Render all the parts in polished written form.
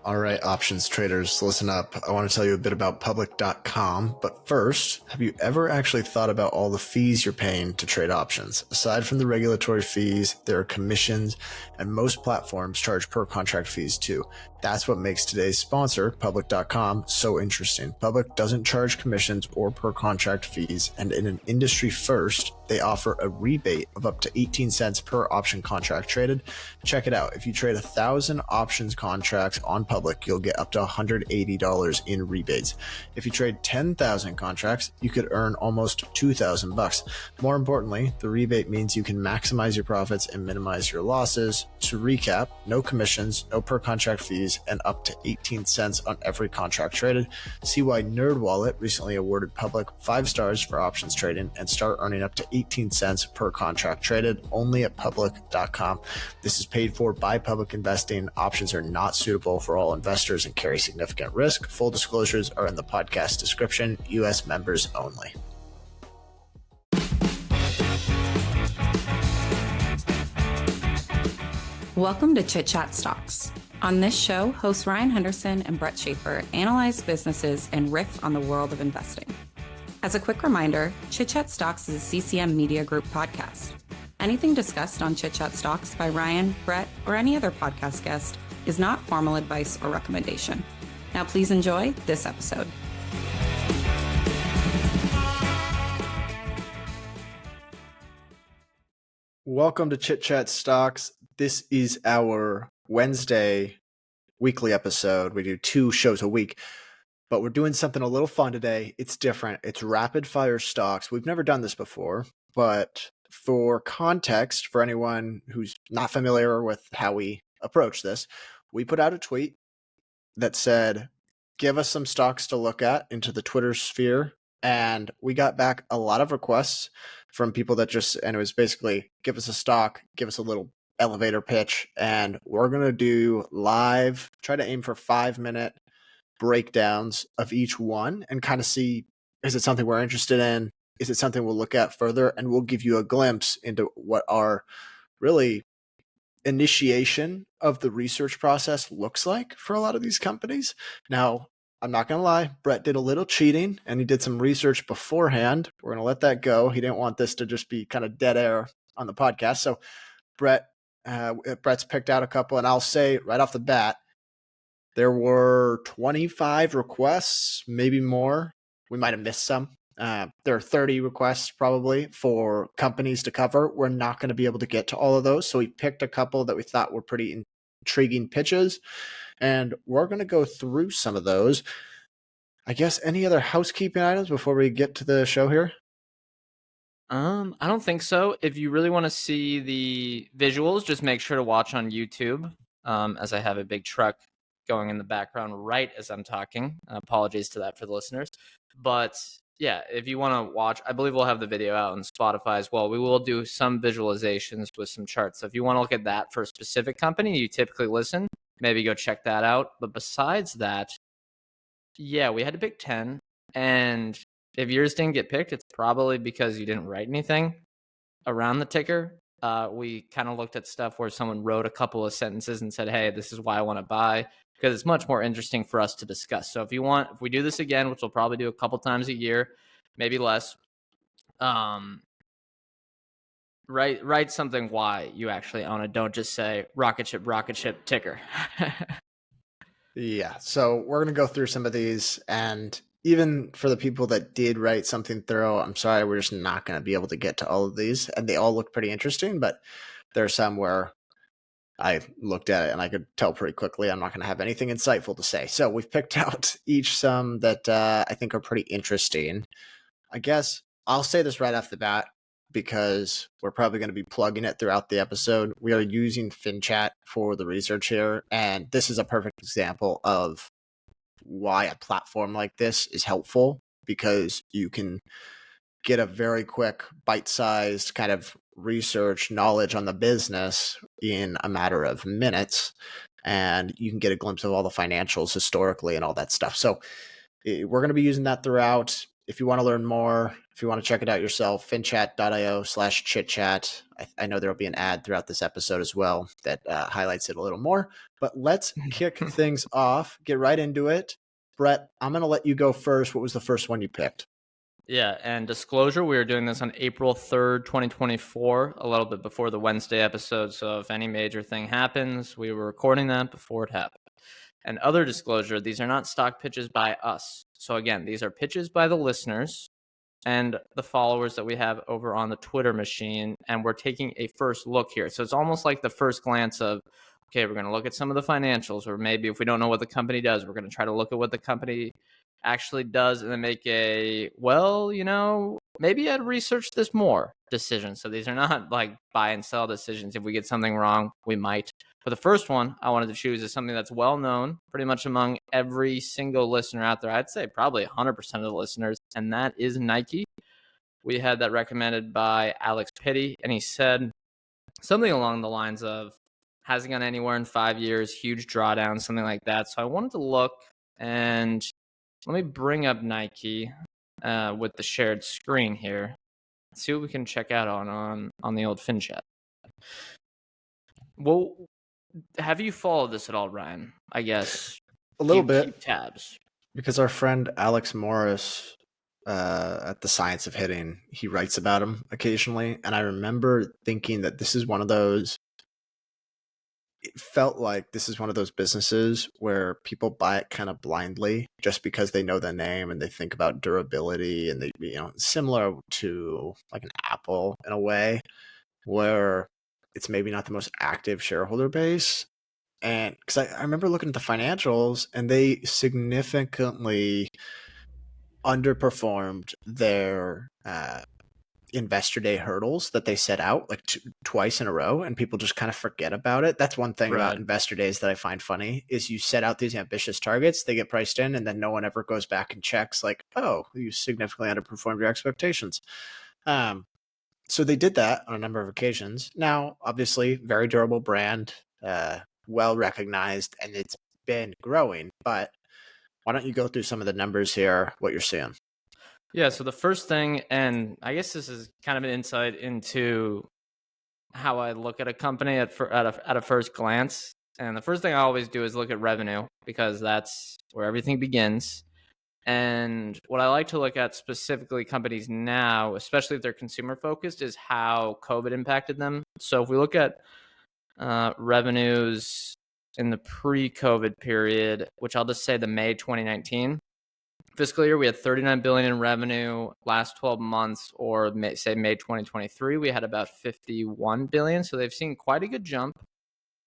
All right, options traders, listen up. I want to tell you a bit about public.com, but first, have you ever actually thought about all the fees you're paying to trade options? Aside from the regulatory fees, there are commissions, and most platforms charge per contract fees too. That's what makes today's sponsor, public.com, so interesting. Public doesn't charge commissions or per contract fees, and in an industry first, they offer a rebate of up to 18 cents per option contract traded. Check it out. If you trade 1,000 options contracts on Public, you'll get up to $180 in rebates. If you trade 10,000 contracts, you could earn almost $2,000. More importantly, the rebate means you can maximize your profits and minimize your losses. To recap, no commissions, no per contract fees, and up to 18 cents on every contract traded. See why NerdWallet recently awarded Public 5 stars for options trading and start earning up to 18 cents per contract traded only at public.com. This is paid for by Public Investing. Options are not suitable for all investors and carry significant risk. Full disclosures are in the podcast description. U.S. members only. Welcome to Chit Chat Stocks. On this show, hosts Ryan Henderson and Brett Schaefer analyze businesses and riff on the world of investing. As a quick reminder, Chit Chat Stocks is a CCM Media Group podcast. Anything discussed on Chit Chat Stocks by Ryan, Brett, or any other podcast guest is not formal advice or recommendation. Now please enjoy this episode. Welcome to Chit Chat Stocks. This is our Wednesday weekly episode. We do 2 shows a week, but we're doing something a little fun today. It's different. It's rapid fire stocks. We've never done this before, but for context, for anyone who's not familiar with how we approach this, we put out a tweet that said, give us some stocks to look at into the Twitter sphere. And we got back a lot of requests from people that and it was basically, give us a stock, give us a little elevator pitch. And we're going to do live, try to aim for 5-minute breakdowns of each one and kind of see, is it something we're interested in? Is it something we'll look at further? And we'll give you a glimpse into what our really initiation of the research process looks like for a lot of these companies. Now, I'm not going to lie, Brett did a little cheating and he did some research beforehand. We're going to let that go. He didn't want this to just be kind of dead air on the podcast. So Brett's picked out a couple, and I'll say right off the bat, there were 25 requests, maybe more. We might have missed some. There are 30 requests probably for companies to cover. We're not going to be able to get to all of those. So we picked a couple that we thought were pretty intriguing pitches, and we're going to go through some of those. I guess any other housekeeping items before we get to the show here? I don't think so. If you really want to see the visuals, just make sure to watch on YouTube, as I have a big truck going in the background right as I'm talking. Apologies to that for the listeners. But yeah, if you want to watch, I believe we'll have the video out on Spotify as well. We will do some visualizations with some charts. So if you want to look at that for a specific company you typically listen, maybe go check that out. But besides that, yeah, we had to pick 10. And if yours didn't get picked, it's probably because you didn't write anything around the ticker. We kind of looked at stuff where someone wrote a couple of sentences and said, hey, this is why I want to buy, because it's much more interesting for us to discuss. So if we do this again, which we'll probably do a couple times a year, maybe less, write something why you actually own it. Don't just say rocket ship ticker. Yeah, so we're going to go through some of these, and even for the people that did write something thorough, I'm sorry, we're just not going to be able to get to all of these, and they all look pretty interesting, but there are some where I looked at it and I could tell pretty quickly I'm not going to have anything insightful to say. So we've picked out each some that I think are pretty interesting. I guess I'll say this right off the bat because we're probably going to be plugging it throughout the episode. We are using FinChat for the research here, and this is a perfect example of why a platform like this is helpful, because you can get a very quick bite-sized kind of research knowledge on the business in a matter of minutes, and you can get a glimpse of all the financials historically and all that stuff. So we're going to be using that throughout. if you want to learn more, if you want to check it out yourself, finchat.io/chitchat. I know there'll be an ad throughout this episode as well that highlights it a little more. But let's kick things off, get right into it. Brett, I'm going to let you go first. What was the first one you picked? Yeah, and disclosure, we are doing this on April 3rd, 2024, a little bit before the Wednesday episode. So if any major thing happens, we were recording that before it happened. And other disclosure, these are not stock pitches by us. So again, these are pitches by the listeners and the followers that we have over on the Twitter machine. And we're taking a first look here. So it's almost like the first glance of, okay, we're going to look at some of the financials, or maybe if we don't know what the company does, we're going to try to look at what the company actually does and then make a, well, maybe I'd research this more decision. So these are not like buy and sell decisions. If we get something wrong, we might. But the first one I wanted to choose is something that's well known pretty much among every single listener out there. I'd say probably 100% of the listeners, and that is Nike. We had that recommended by Alex Pitty, and he said something along the lines of, hasn't gone anywhere in 5 years, huge drawdown, something like that. So I wanted to look, and let me bring up Nike with the shared screen here. See what we can check out on the old FinChat. Well, have you followed this at all, Ryan? I guess A little bit. Keep tabs. Because our friend Alex Morris at the Science of Hitting, he writes about him occasionally. And I remember thinking that this is one of those, it felt like this is one of those businesses where people buy it kind of blindly just because they know the name and they think about durability, and they, similar to like an Apple in a way, where it's maybe not the most active shareholder base. And because I remember looking at the financials, and they significantly underperformed their investor day hurdles that they set out like twice in a row, and people just kind of forget about it. That's one thing about investor days that I find funny, is you set out these ambitious targets, they get priced in, and then no one ever goes back and checks like, oh, you significantly underperformed your expectations. So they did that on a number of occasions. Now, obviously, very durable brand, well recognized, and it's been growing. But why don't you go through some of the numbers here, what you're seeing? Yeah, so the first thing, and I guess this is kind of an insight into how I look at a company at a first glance. And the first thing I always do is look at revenue, because that's where everything begins. And what I like to look at specifically companies now, especially if they're consumer focused, is how COVID impacted them. So if we look at revenues in the pre-COVID period, which I'll just say the May 2019 fiscal year, we had $39 billion in revenue. Last 12 months, or say May 2023, we had about $51 billion. So they've seen quite a good jump.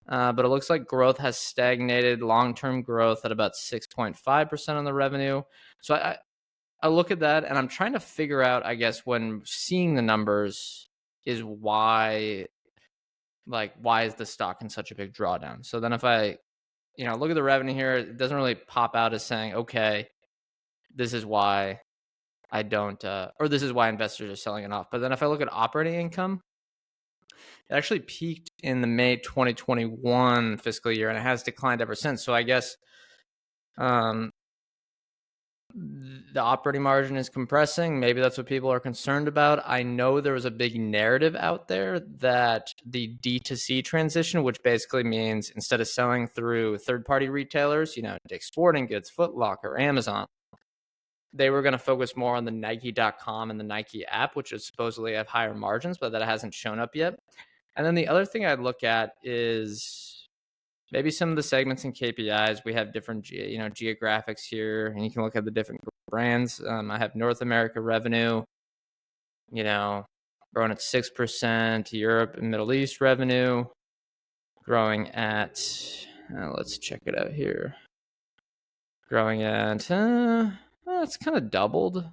But it looks like growth has stagnated, long-term growth at about 6.5% on the revenue. So I look at that, and I'm trying to figure out, I guess, when seeing the numbers, is why is the stock in such a big drawdown? So then if I, look at the revenue here, it doesn't really pop out as saying, okay, this is why I don't, or this is why investors are selling it off. But then if I look at operating income, it actually peaked in the May 2021 fiscal year, and it has declined ever since. So I guess the operating margin is compressing. Maybe that's what people are concerned about. I know there was a big narrative out there that the D2C transition, which basically means instead of selling through third-party retailers, Dick's Sporting Goods, Foot Locker, Amazon, they were going to focus more on the Nike.com and the Nike app, which is supposedly have higher margins, but that hasn't shown up yet. And then the other thing I'd look at is maybe some of the segments and KPIs. We have different, geographics here, and you can look at the different brands. I have North America revenue, growing at 6%, Europe and Middle East revenue growing at, let's check it out here, growing at, it's kind of doubled.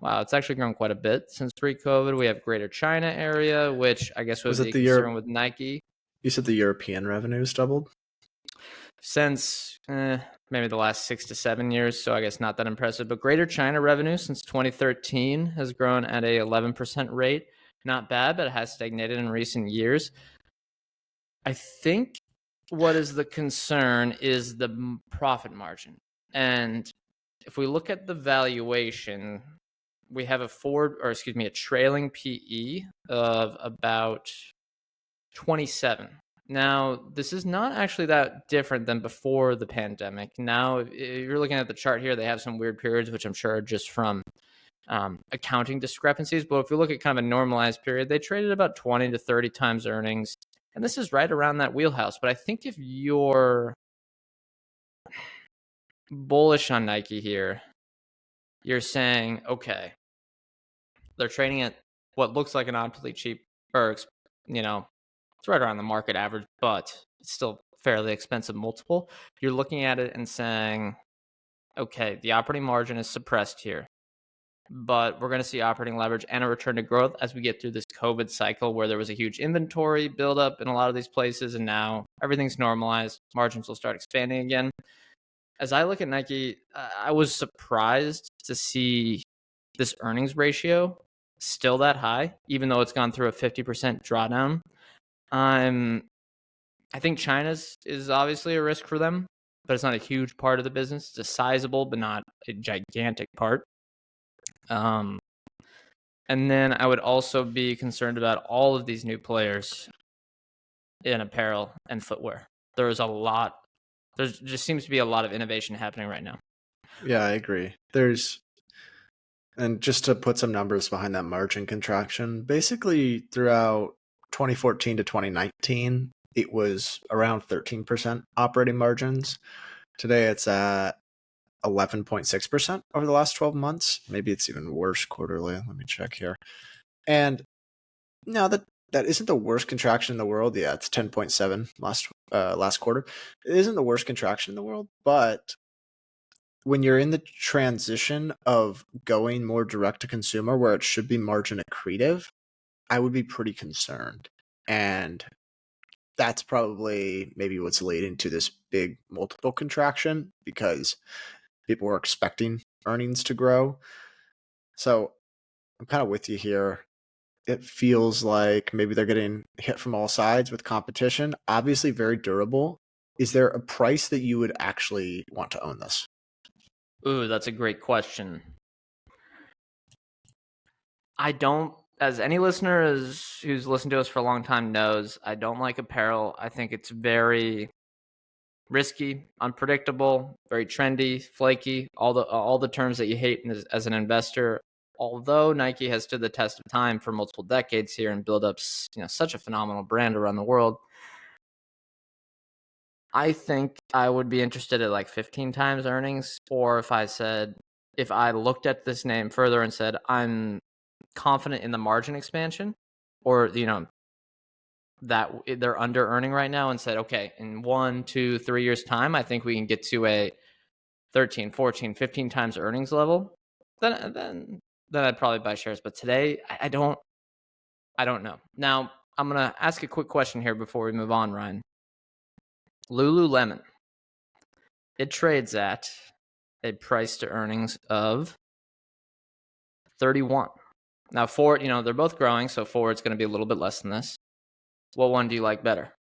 Wow, it's actually grown quite a bit since pre-COVID. We have Greater China area, which I guess was the concern with Nike. You said the European revenues doubled? Since maybe the last 6 to 7 years, so I guess not that impressive. But Greater China revenue since 2013 has grown at a 11% rate. Not bad, but it has stagnated in recent years. I think what is the concern is the profit margin. And if we look at the valuation, we have a trailing PE of about 27. Now, this is not actually that different than before the pandemic. Now, if you're looking at the chart here, they have some weird periods, which I'm sure are just from accounting discrepancies. But if you look at kind of a normalized period, they traded about 20 to 30 times earnings. And this is right around that wheelhouse. But I think if you're bullish on Nike here, you're saying, okay, they're trading at what looks like an oddly cheap, or, it's right around the market average, but it's still fairly expensive multiple. You're looking at it and saying, okay, the operating margin is suppressed here, but we're going to see operating leverage and a return to growth as we get through this COVID cycle where there was a huge inventory buildup in a lot of these places, and now everything's normalized. Margins will start expanding again. As I look at Nike, I was surprised to see this earnings ratio still that high, even though it's gone through a 50% drawdown. I think China's is obviously a risk for them, but it's not a huge part of the business. It's a sizable, but not a gigantic part. And then I would also be concerned about all of these new players in apparel and footwear. There just seems to be a lot of innovation happening right now. Yeah, I agree. And just to put some numbers behind that margin contraction, basically throughout 2014 to 2019, it was around 13% operating margins. Today it's at 11.6% over the last 12 months. Maybe it's even worse quarterly. Let me check here. And no, that isn't the worst contraction in the world. Yeah, it's 10.7 last quarter. It isn't the worst contraction in the world, but when you're in the transition of going more direct to consumer where it should be margin accretive, I would be pretty concerned. And that's probably maybe what's leading to this big multiple contraction, because people were expecting earnings to grow. So I'm kind of with you here. It feels like maybe they're getting hit from all sides with competition. Obviously very durable. Is there a price that you would actually want to own this? Ooh, that's a great question. I don't, as any listener who's listened to us for a long time knows, I don't like apparel. I think it's very risky, unpredictable, very trendy, flaky, all the terms that you hate as an investor. Although Nike has stood the test of time for multiple decades here and built up, such a phenomenal brand around the world, I think I would be interested at like 15 times earnings. Or if I looked at this name further and said, I'm confident in the margin expansion, or, that they're under earning right now, and said, okay, in 1, 2, 3 years time, I think we can get to a 13, 14, 15 times earnings level, then I'd probably buy shares. But today, I don't know. Now, I'm going to ask a quick question here before we move on, Ryan. Lululemon, it trades at a price to earnings of 31. Now, Ford, they're both growing, so Ford's going to be a little bit less than this. What one do you like better?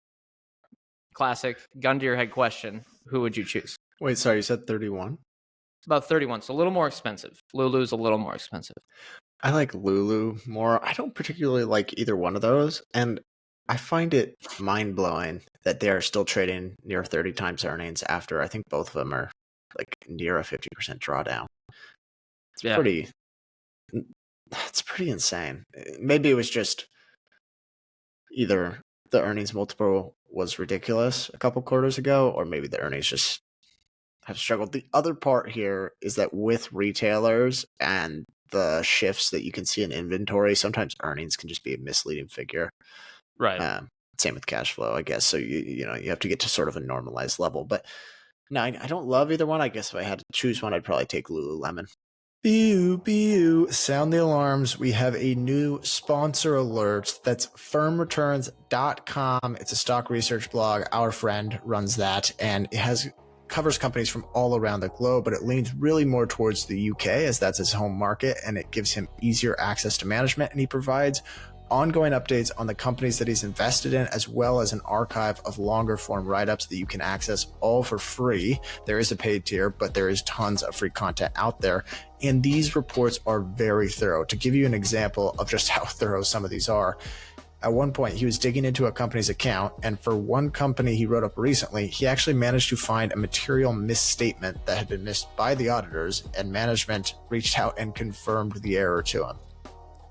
Classic gun to your head question. Who would you choose? Wait, sorry, you said 31? About 31, so a little more expensive. Lulu's a little more expensive. I like Lulu more. I don't particularly like either one of those. And I find it mind-blowing that they are still trading near 30 times earnings after I think both of them are like near a 50% drawdown. It's pretty insane. Maybe it was just either the earnings multiple was ridiculous a couple quarters ago, or maybe the earnings just have struggled. The other part here is that with retailers and the shifts that you can see in inventory, sometimes earnings can just be a misleading figure. Right. Same with cash flow, I guess. So you have to get to sort of a normalized level. But no, I don't love either one. I guess if I had to choose one, I'd probably take Lululemon. BU, sound the alarms. We have a new sponsor alert. That's firmreturns.com. It's a stock research blog. Our friend runs that, and it covers companies from all around the globe, but it leans really more towards the UK as that's his home market, and it gives him easier access to management, and he provides ongoing updates on the companies that he's invested in, as well as an archive of longer form write-ups that you can access all for free. There is a paid tier, but there is tons of free content out there. And these reports are very thorough. To give you an example of just how thorough some of these are, at one point, he was digging into a company's account, and for one company he wrote up recently, he actually managed to find a material misstatement that had been missed by the auditors, and management reached out and confirmed the error to him.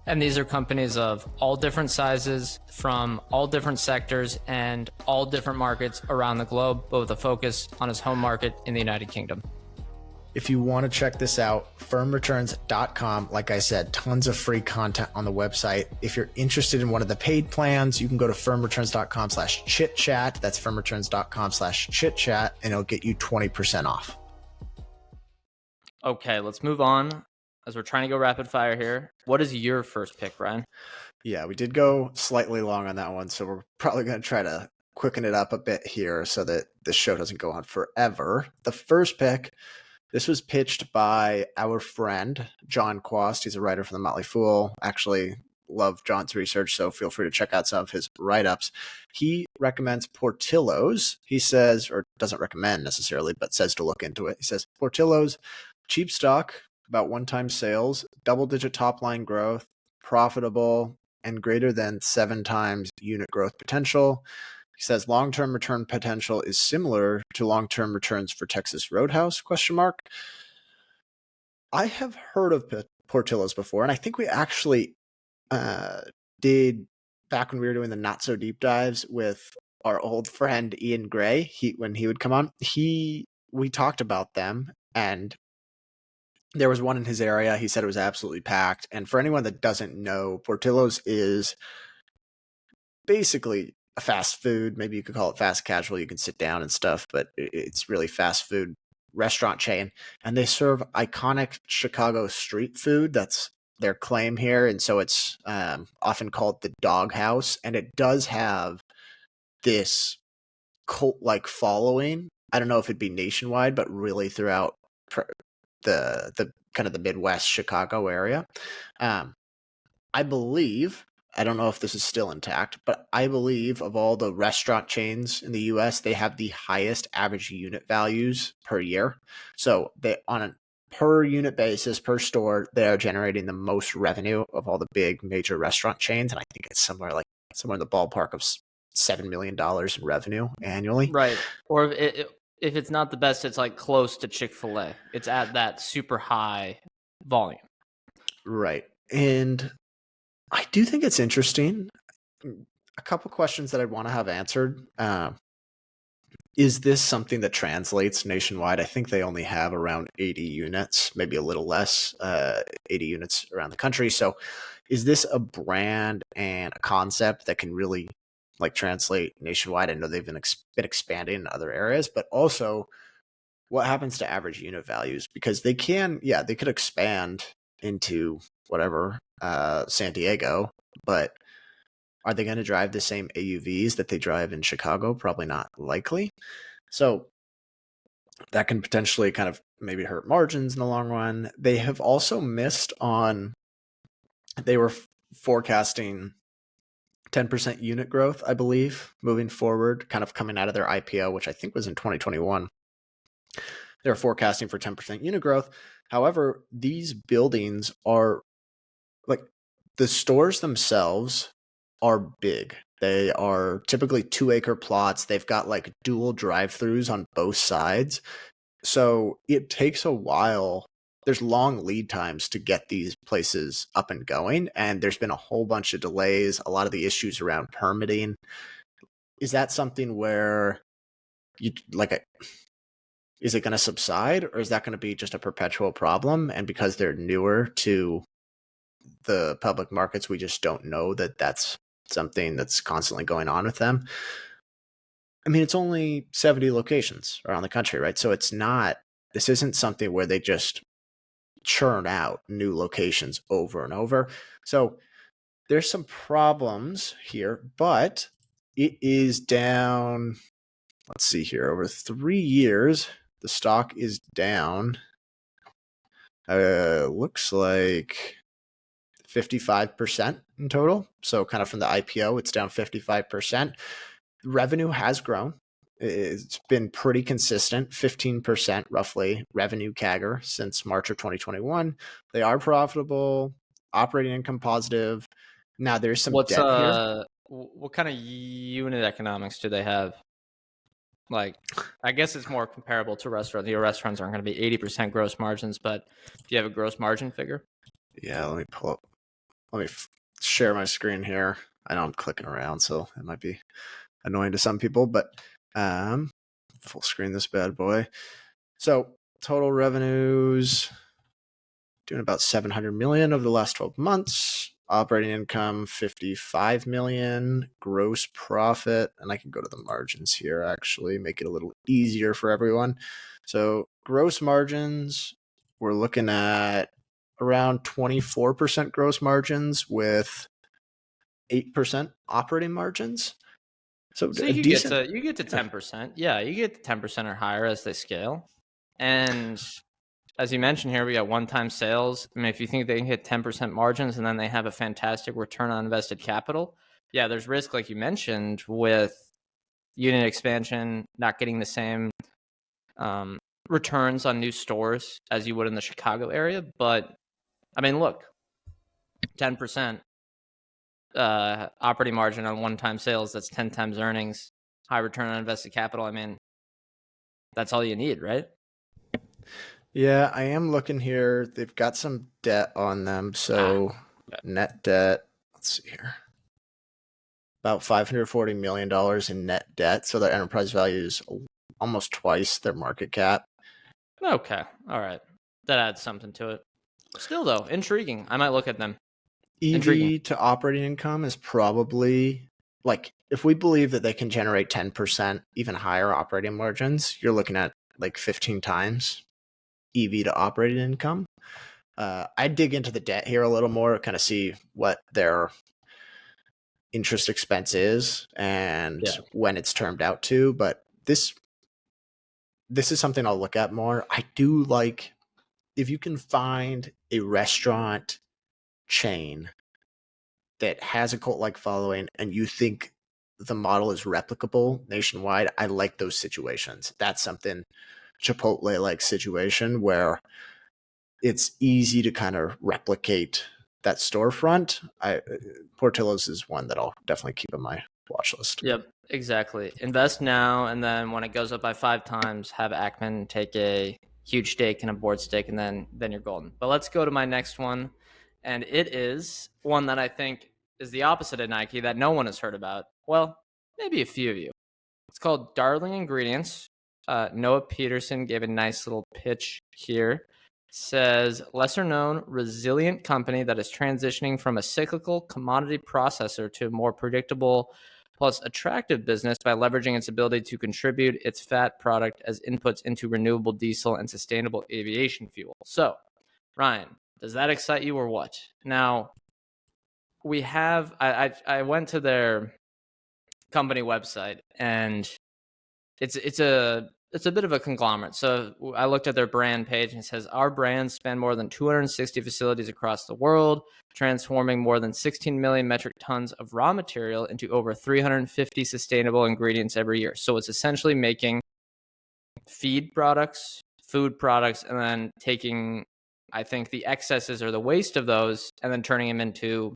And these are companies of all different sizes, from all different sectors, and all different markets around the globe, but with a focus on his home market in the United Kingdom. If you want to check this out, firmreturns.com. Like I said, tons of free content on the website. If you're interested in one of the paid plans, you can go to firmreturns.com/chitchat. That's firmreturns.com/chitchat, and it'll get you 20% off. Okay, let's move on as we're trying to go rapid fire here. What is your first pick, Ryan? Yeah, we did go slightly long on that one, so we're probably going to try to quicken it up a bit here so that the show doesn't go on forever. The first pick, this was pitched by our friend, John Quast. He's a writer for The Motley Fool. Actually, love John's research, so feel free to check out some of his write-ups. He recommends Portillo's. He says, or doesn't recommend necessarily, but says to look into it. He says, Portillo's, cheap stock, about one-time sales, double-digit top-line growth, profitable, and greater than 7 times unit growth potential. He says long-term return potential is similar to long-term returns for Texas Roadhouse, ? I have heard of Portillo's before, and I think we actually did back when we were doing the not so deep dives with our old friend Ian Gray. When he would come on, we talked about them, and there was one in his area. He said it was absolutely packed. And for anyone that doesn't know, Portillo's is basically a fast food. Maybe you could call it fast casual. You can sit down and stuff, but it's really fast food restaurant chain. And they serve iconic Chicago street food. That's their claim here. And so it's often called the Dog House. And it does have this cult-like following. I don't know if it'd be nationwide, but really throughout the kind of the Midwest Chicago area. I believe, I don't know if this is still intact, but I believe of all the restaurant chains in the US, they have the highest average unit values per year. So they, on a per unit basis, per store, they are generating the most revenue of all the big major restaurant chains. And I think it's somewhere in the ballpark of $7 million in revenue annually. Right. Or if it's not the best, it's like close to Chick-fil-A. It's at that super high volume. Right. And I do think it's interesting. A couple questions that I'd want to have answered. Is this something that translates nationwide? I think they only have around 80 units, maybe a little less, 80 units around the country. So is this a brand and a concept that can really translate nationwide? I know they've been expanding in other areas, but also what happens to average unit values? Because they could expand into whatever, San Diego, but are they going to drive the same AUVs that they drive in Chicago? Probably not likely. So that can potentially kind of maybe hurt margins in the long run. They have also missed on, they were forecasting 10% unit growth, I believe, moving forward, kind of coming out of their IPO, which I think was in 2021. They're forecasting for 10% unit growth. However, these buildings are the stores themselves are big. They are typically 2-acre plots. They've got dual drive-throughs on both sides. So it takes a while. There's long lead times to get these places up and going. And there's been a whole bunch of delays, a lot of the issues around permitting. Is that something where is it going to subside, or is that going to be just a perpetual problem? And because they're newer to the public markets, we just don't know that that's something that's constantly going on with them. I mean, it's only 70 locations around the country, right? So this isn't something where they just churn out new locations over and over. So there's some problems here, but it is down. Let's see here. Over 3 years, the stock is down. Looks like 55% in total. So kind of from the IPO, it's down 55%. Revenue has grown. It's been pretty consistent, 15% roughly revenue CAGR since March of 2021. They are profitable, operating income positive. Now there's some debt here. What kind of unit economics do they have? Like, I guess it's more comparable to restaurants. Your restaurants aren't going to be 80% gross margins, but do you have a gross margin figure? Yeah, let me pull up. Let me share my screen here. I know I'm clicking around, so it might be annoying to some people, but full screen this bad boy. So total revenues doing about 700 million over the last 12 months. Operating income 55 million. Gross profit, and I can go to the margins here actually, make it a little easier for everyone. So gross margins, we're looking at around 24% gross margins with 8% operating margins. So you decent. get to 10%. Yeah, you get to 10% or higher as they scale. And as you mentioned here, we got one-time sales. I mean, if you think they can hit 10% margins and then they have a fantastic return on invested capital, yeah, there's risk, like you mentioned, with unit expansion, not getting the same returns on new stores as you would in the Chicago area. But I mean, look, 10% operating margin on one-time sales, that's 10 times earnings, high return on invested capital. I mean, that's all you need, right? Yeah, I am looking here. They've got some debt on them. So net debt, let's see here. About $540 million in net debt. So their enterprise value is almost twice their market cap. Okay. All right. That adds something to it. Still, though, intriguing. I might look at them. EV to operating income is probably, like, if we believe that they can generate 10%, even higher operating margins, you're looking at like 15 times EV to operating income. I'd dig into the debt here a little more, kind of see what their interest expense is and when it's termed out to. But this is something I'll look at more. I do like, if you can find a restaurant chain that has a cult-like following and you think the model is replicable nationwide, I like those situations. That's something Chipotle-like situation where it's easy to kind of replicate that storefront. Portillo's is one that I'll definitely keep on my watch list. Yep, exactly. Invest now, and then when it goes up by 5 times, have Ackman take a huge stake and a board stake, and then you're golden. But let's go to my next one, and it is one that I think is the opposite of Nike that no one has heard about. Well, maybe a few of you. It's called Darling Ingredients. Noah Peterson gave a nice little pitch here. Says, lesser known, resilient company that is transitioning from a cyclical commodity processor to a more predictable plus attractive business by leveraging its ability to contribute its fat product as inputs into renewable diesel and sustainable aviation fuel. So, Ryan, does that excite you or what? Now, we have, I went to their company website, and it's a bit of a conglomerate. So I looked at their brand page, and it says, our brands span more than 260 facilities across the world, transforming more than 16 million metric tons of raw material into over 350 sustainable ingredients every year. So it's essentially making feed products, food products, and then taking, I think, the excesses or the waste of those and then turning them into,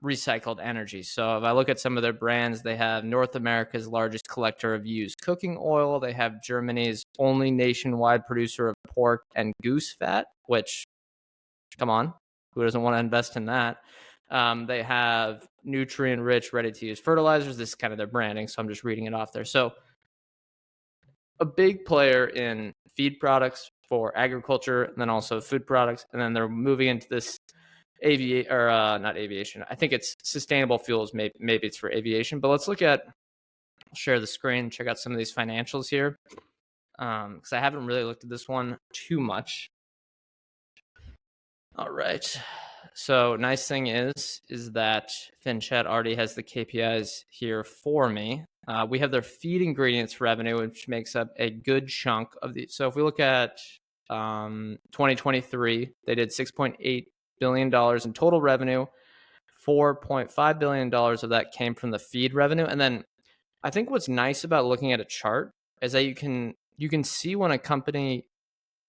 recycled energy. So if I look at some of their brands, they have North America's largest collector of used cooking oil. They have Germany's only nationwide producer of pork and goose fat, which, come on, who doesn't want to invest in that? They have nutrient-rich, ready-to-use fertilizers. This is kind of their branding, so I'm just reading it off there. So a big player in feed products for agriculture, and then also food products, and then they're moving into this not aviation. I think it's sustainable fuels. Maybe it's for aviation, but let's share the screen, check out some of these financials here. Because I haven't really looked at this one too much. All right. So nice thing is that FinChat already has the KPIs here for me. We have their feed ingredients revenue, which makes up a good chunk of the. So if we look at 2023, they did 6.8 billion in total revenue. $4.5 billion of that came from the feed revenue. And then I think what's nice about looking at a chart is that you can see when a company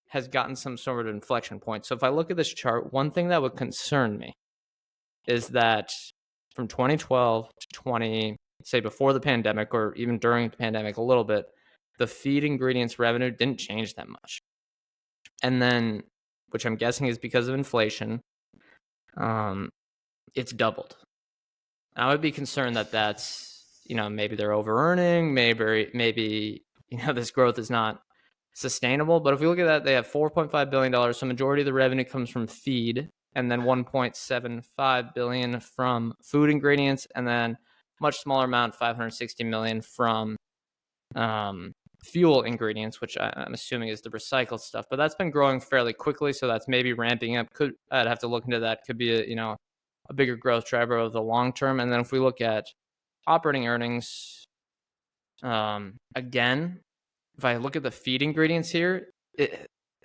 has gotten some sort of inflection point. So if I look at this chart, one thing that would concern me is that from 2012 to say before the pandemic or even during the pandemic a little bit, the feed ingredients revenue didn't change that much. And then, which I'm guessing is because of inflation, it's doubled. I would be concerned that that's, maybe they're over-earning, maybe this growth is not sustainable. But if we look at that, they have $4.5 billion. So majority of the revenue comes from feed, and then $1.75 billion from food ingredients, and then much smaller amount, $560 million from fuel ingredients, which I'm assuming is the recycled stuff. But that's been growing fairly quickly, so that's maybe ramping up. I'd have to look into that. Could be a bigger growth driver of the long term. And then if we look at operating earnings, again, if I look at the feed ingredients here,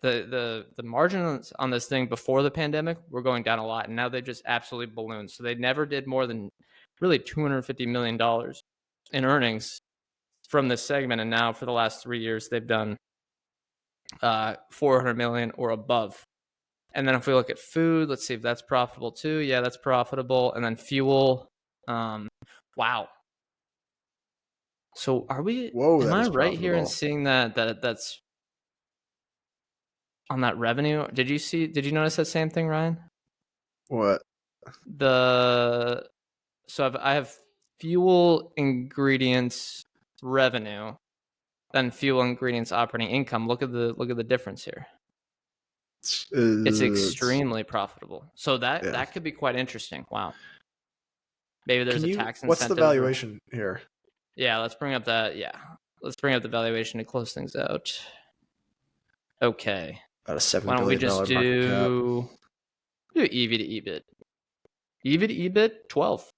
the margins on this thing before the pandemic were going down a lot, and now they just absolutely ballooned. So they never did more than really $250 million in earnings from this segment, and now for the last 3 years they've done 400 million or above. And then if we look at food, let's see if that's profitable too. Yeah, that's profitable. And then fuel, wow. So are we? Whoa, am I is right here in profitable. seeing that's on that revenue? Did you notice that same thing, Ryan? What? So I have fuel ingredients revenue, then fuel ingredients operating income. Look at the difference here. It's extremely profitable. So that could be quite interesting. Wow. Maybe there's a tax incentive. What's the valuation here? Yeah, let's bring up the valuation to close things out. Okay. About a $7 Why don't we billion just do EV to EBIT? EV to EBIT 12.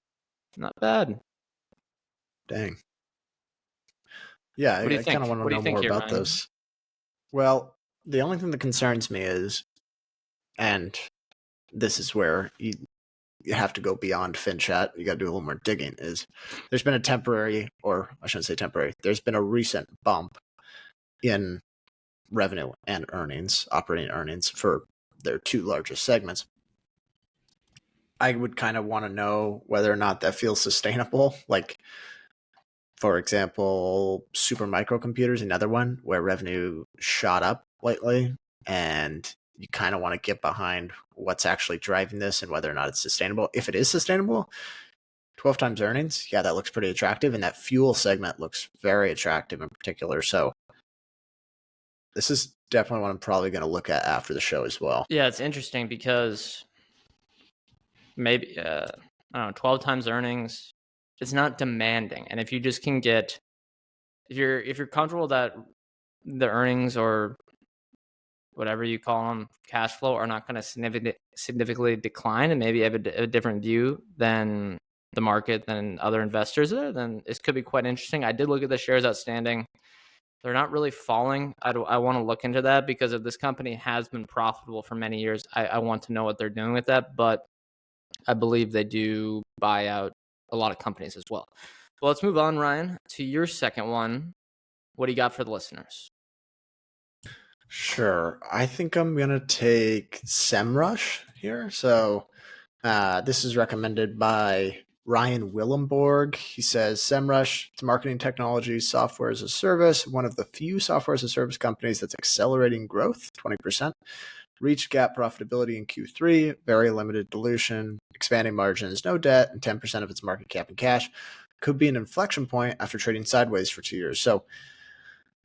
Not bad. Dang. Yeah, I kind of want to know more about this. Well, the only thing that concerns me is, and this is where you have to go beyond FinChat, you got to do a little more digging, is there's been a temporary, or I shouldn't say temporary, there's been a recent bump in revenue and earnings, operating earnings for their two largest segments. I would kind of want to know whether or not that feels sustainable. Like, for example, super microcomputers, another one where revenue shot up lately, and you kind of want to get behind what's actually driving this and whether or not it's sustainable. If it is sustainable, 12 times earnings, yeah, that looks pretty attractive. And that fuel segment looks very attractive in particular. So this is definitely what I'm probably going to look at after the show as well. Yeah, it's interesting because maybe, I don't know, 12 times earnings, it's not demanding. And if you just can get, if you're comfortable that the earnings or whatever you call them, cash flow, are not going to significantly decline, and maybe have a different view than the market, than other investors there, then this could be quite interesting. I did look at the shares outstanding. They're not really falling. I want to look into that, because if this company has been profitable for many years, I want to know what they're doing with that. But I believe they do buy out a lot of companies as well. Well, let's move on, Ryan, to your second one. What do you got for the listeners? Sure. I think I'm going to take Semrush here. So this is recommended by Ryan Willenborg. He says, Semrush, it's marketing technology, software as a service, one of the few software as a service companies that's accelerating growth, 20%. Reached GAAP profitability in Q3, very limited dilution, expanding margins, no debt, and 10% of its market cap in cash. Could be an inflection point after trading sideways for 2 years. So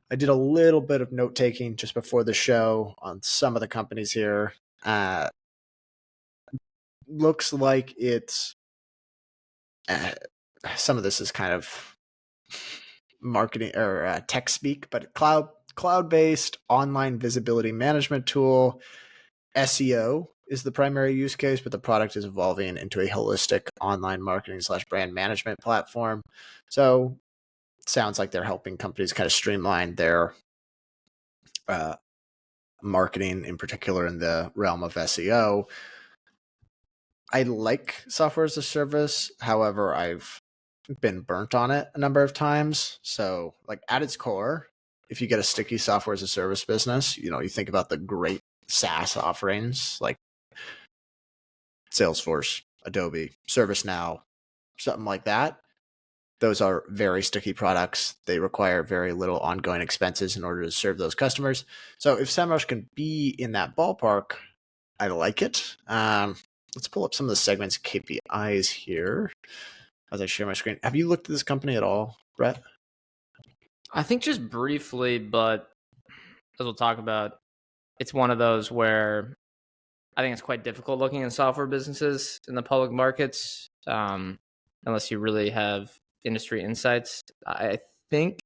I did a little bit of note taking just before the show on some of the companies here. Looks like it's some of this is kind of marketing or tech speak, but cloud-based online visibility management tool. SEO is the primary use case, but the product is evolving into a holistic online marketing / brand management platform. So sounds like they're helping companies kind of streamline their marketing, in particular in the realm of SEO. I like software as a service. However, I've been burnt on it a number of times. So like at its core, if you get a sticky software as a service business, you think about the great SaaS offerings like Salesforce, Adobe, ServiceNow, something like that. Those are very sticky products. They require very little ongoing expenses in order to serve those customers. So if Semrush can be in that ballpark, I like it. Let's pull up some of the segments KPIs here as I share my screen. Have you looked at this company at all, Brett? I think just briefly, but as we'll talk about, it's one of those where I think it's quite difficult looking at software businesses in the public markets, unless you really have industry insights. I think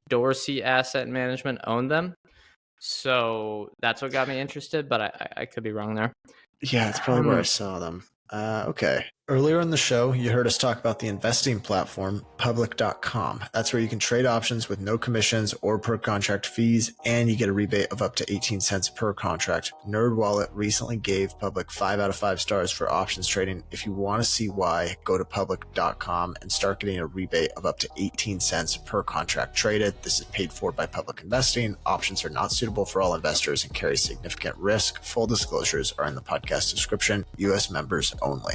Dorsey Asset Management owned them, so that's what got me interested, but I could be wrong there. Yeah, that's probably where I saw them. Okay. Earlier in the show, you heard us talk about the investing platform, public.com. That's where you can trade options with no commissions or per contract fees, and you get a rebate of up to 18 cents per contract. NerdWallet recently gave Public 5 out of 5 stars for options trading. If you want to see why, go to public.com and start getting a rebate of up to 18 cents per contract traded. This is paid for by Public Investing. Options are not suitable for all investors and carry significant risk. Full disclosures are in the podcast description. U.S. members only.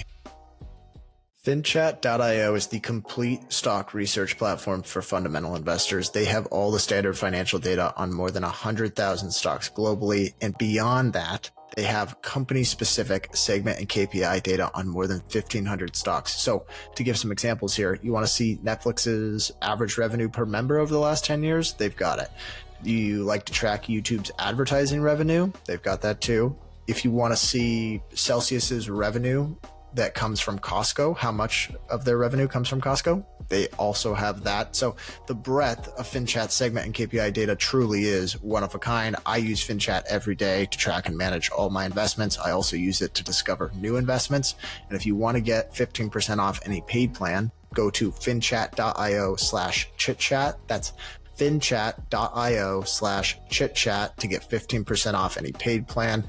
FinChat.io is the complete stock research platform for fundamental investors. They have all the standard financial data on more than 100,000 stocks globally. And beyond that, they have company-specific segment and KPI data on more than 1,500 stocks. So to give some examples here, you want to see Netflix's average revenue per member over the last 10 years? They've got it. You like to track YouTube's advertising revenue? They've got that too. If you want to see Celsius's revenue that comes from Costco, how much of their revenue comes from Costco, they also have that. So the breadth of FinChat segment and KPI data truly is one of a kind. I use FinChat every day to track and manage all my investments. I also use it to discover new investments. And if you want to get 15% off any paid plan, go to finchat.io/chitchat. That's finchat.io/chitchat to get 15% off any paid plan.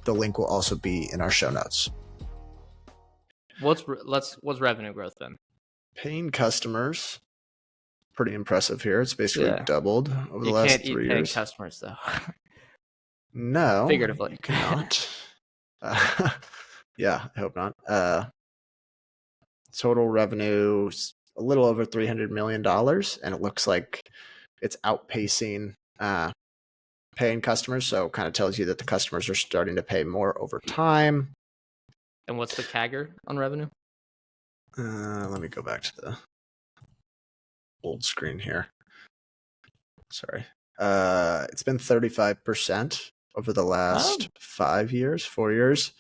The link will also be in our show notes. What's revenue growth then? Paying customers, pretty impressive here. It's basically doubled over the last 3 years. You can't eat paying customers though. No, figuratively, you cannot. Yeah, I hope not. Total revenue a little over $300 million, and it looks like it's outpacing paying customers. So kind of tells you that the customers are starting to pay more over time. And what's the CAGR on revenue? Let me go back to the old screen here. Sorry. It's been 35% over the last 4 years.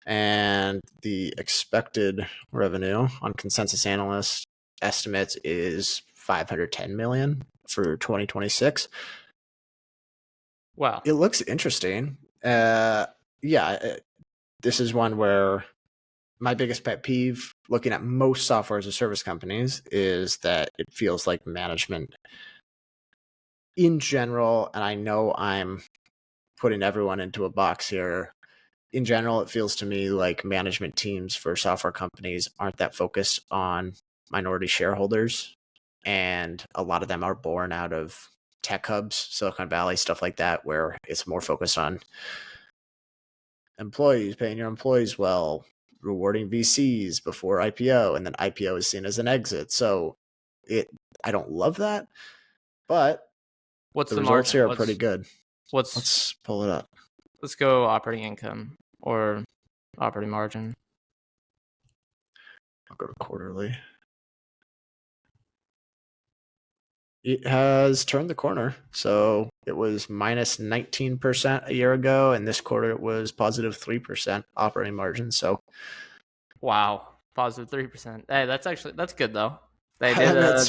And the expected revenue on consensus analyst estimates is $510 million for 2026. Wow. It looks interesting. This is one where my biggest pet peeve looking at most software as a service companies is that it feels like management in general, and I know I'm putting everyone into a box here. In general, it feels to me like management teams for software companies aren't that focused on minority shareholders. And a lot of them are born out of tech hubs, Silicon Valley, stuff like that, where it's more focused on employees, paying your employees well, rewarding VCs before IPO, and then IPO is seen as an exit. So I don't love that, but what's the the results margin? here are pretty good. Let's pull it up. Let's go operating income or operating margin. I'll go to quarterly. It has turned the corner. So it was minus 19% a year ago, and this quarter it was positive 3% operating margin. So, wow, positive 3%. Hey, that's good though. They did it's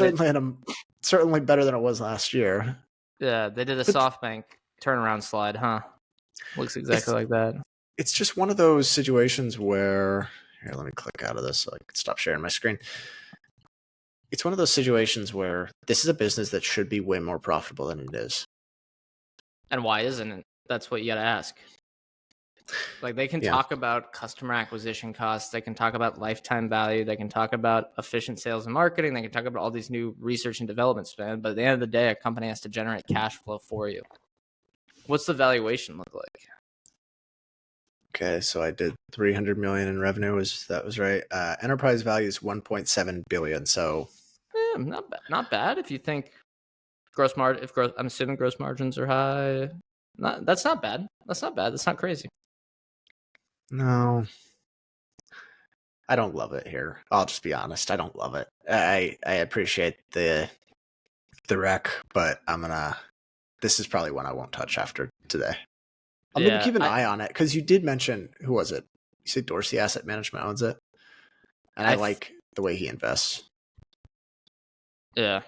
certainly better than it was last year. Yeah, they did a SoftBank turnaround slide, huh? Looks exactly like that. It's just one of those situations where here, let me click out of this so I can stop sharing my screen. It's one of those situations where this is a business that should be way more profitable than it is. And why isn't it? That's what you got to ask. Like they can Yeah. talk about customer acquisition costs, they can talk about lifetime value, they can talk about efficient sales and marketing, they can talk about all these new research and development spend, but at the end of the day, a company has to generate cash flow for you. What's the valuation look like? Okay, so I did 300 million in revenue. That was right? Enterprise value is 1.7 billion. So Not bad if you think gross margin. I'm assuming gross margins are high. That's not bad. That's not bad. That's not crazy. no, I don't love it here. I'll just be honest. I don't love it. I appreciate the rec, but this is probably one I won't touch after today. I'm going to keep an eye on it because you did mention, who was it? You said Dorsey Asset Management owns it. And I like the way he invests. Yeah,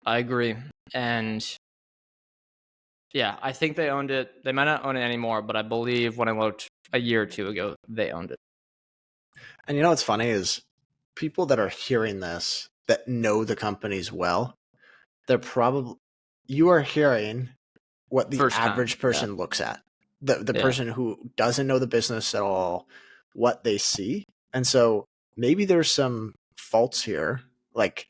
I agree. And yeah, I think they owned it. They might not own it anymore, but I believe when I looked a year or two ago, they owned it. And you know what's funny is people that are hearing this that know the companies well, you are hearing what the average person looks at. The person who doesn't know the business at all, what they see. And so maybe there's some faults here. Like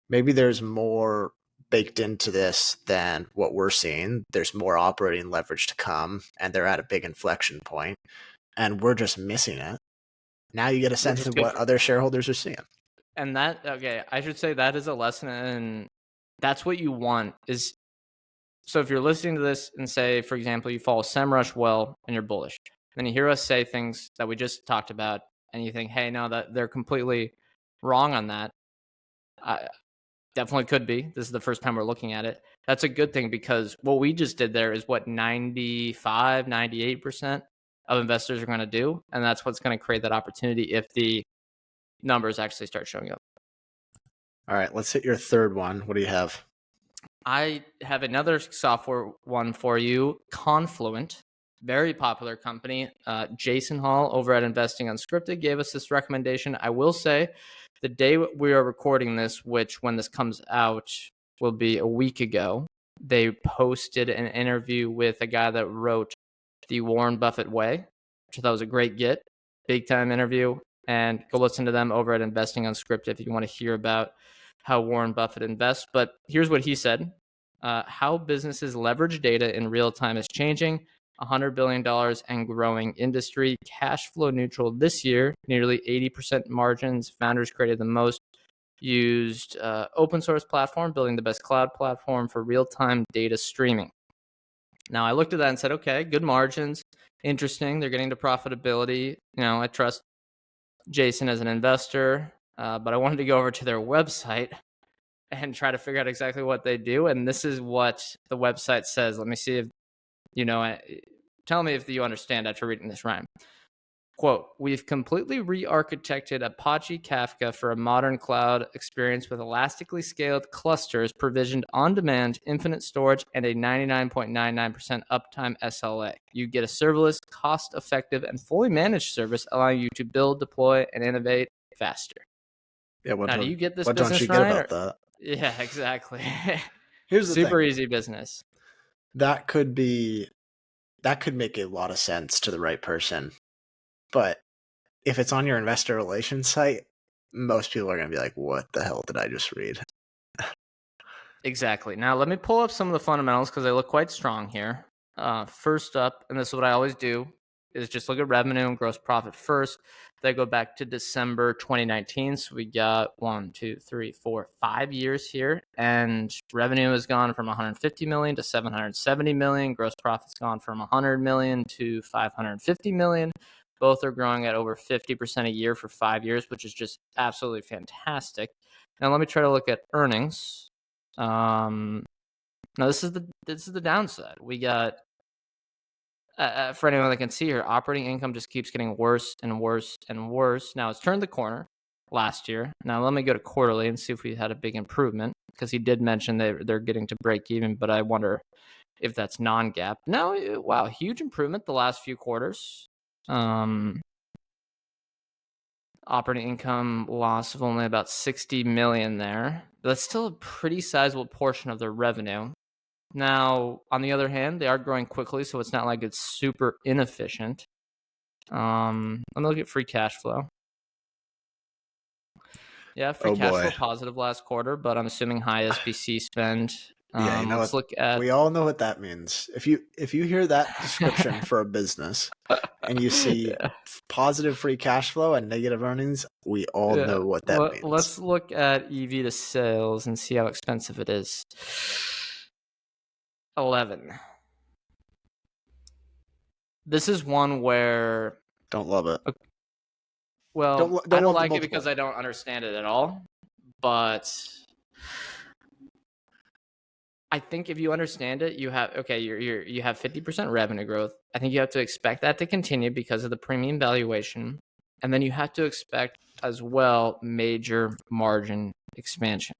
maybe there's more baked into this than what we're seeing. There's more operating leverage to come, and they're at a big inflection point, and we're just missing it. Now you get a sense of what other shareholders are seeing. And I should say that is a lesson, and that's what you want is. So if you're listening to this and say, for example, you follow Semrush well and you're bullish, then you hear us say things that we just talked about, and you think, hey, no, that they're completely wrong on that. Definitely could be. This is the first time we're looking at it. That's a good thing because what we just did there is what 95, 98% of investors are going to do. And that's what's going to create that opportunity if the numbers actually start showing up. All right, let's hit your third one. What do you have? I have another software one for you, Confluent. Very popular company. Jason Hall over at Investing Unscripted gave us this recommendation. I will say the day we are recording this, which when this comes out will be a week ago, they posted an interview with a guy that wrote The Warren Buffett Way, which I thought was a great get. Big time interview. And go listen to them over at Investing Unscripted if you want to hear about how Warren Buffett invests. But here's what he said. How businesses leverage data in real time is changing. $100 billion and growing industry, cash flow neutral this year, nearly 80% margins. Founders created the most used open source platform, building the best cloud platform for real-time data streaming. Now I looked at that and said, okay, good margins, interesting. They're getting to profitability. I trust Jason as an investor, but I wanted to go over to their website and try to figure out exactly what they do. And this is what the website says. Let me see if tell me if you understand after reading this rhyme. Quote, we've completely re-architected Apache Kafka for a modern cloud experience with elastically scaled clusters provisioned on demand, infinite storage, and a 99.99% uptime SLA. You get a serverless, cost-effective, and fully managed service allowing you to build, deploy, and innovate faster. Yeah, now, do you get this what business, don't you Ryan, get about that? Yeah, exactly. Here's the super thing. easy business. That could make a lot of sense to the right person. But if it's on your investor relations site, most people are going to be like, what the hell did I just read? Exactly. Now, let me pull up some of the fundamentals because they look quite strong here. First up, and this is what I always do, is just look at revenue and gross profit first. They go back to December 2019. So we got 5 years here. And revenue has gone from 150 million to 770 million. Gross profit's gone from 100 million to 550 million. Both are growing at over 50% a year for 5 years, which is just absolutely fantastic. Now let me try to look at earnings. Now this is the downside. We got for anyone that can see here, operating income just keeps getting worse and worse and worse. Now it's turned the corner last year. Now let me go to quarterly and see if we had a big improvement because he did mention they're getting to break even, but I wonder if that's non-GAAP. No, wow, huge improvement the last few quarters. Operating income loss of only about 60 million there. That's still a pretty sizable portion of their revenue. Now, on the other hand, they are growing quickly, so it's not like it's super inefficient. Let me look at free cash flow. Yeah, free cash flow positive last quarter, but I'm assuming high SBC spend. Yeah, let's look at. We all know what that means. If you hear that description for a business and you see positive free cash flow and negative earnings, we all know what that means. Let's look at EV to sales and see how expensive it is. 11. This is one where don't love it. Well, I don't like it because I don't understand it at all. But I think if you understand it, you have you have 50% revenue growth. I think you have to expect that to continue because of the premium valuation, and then you have to expect as well major margin expansion,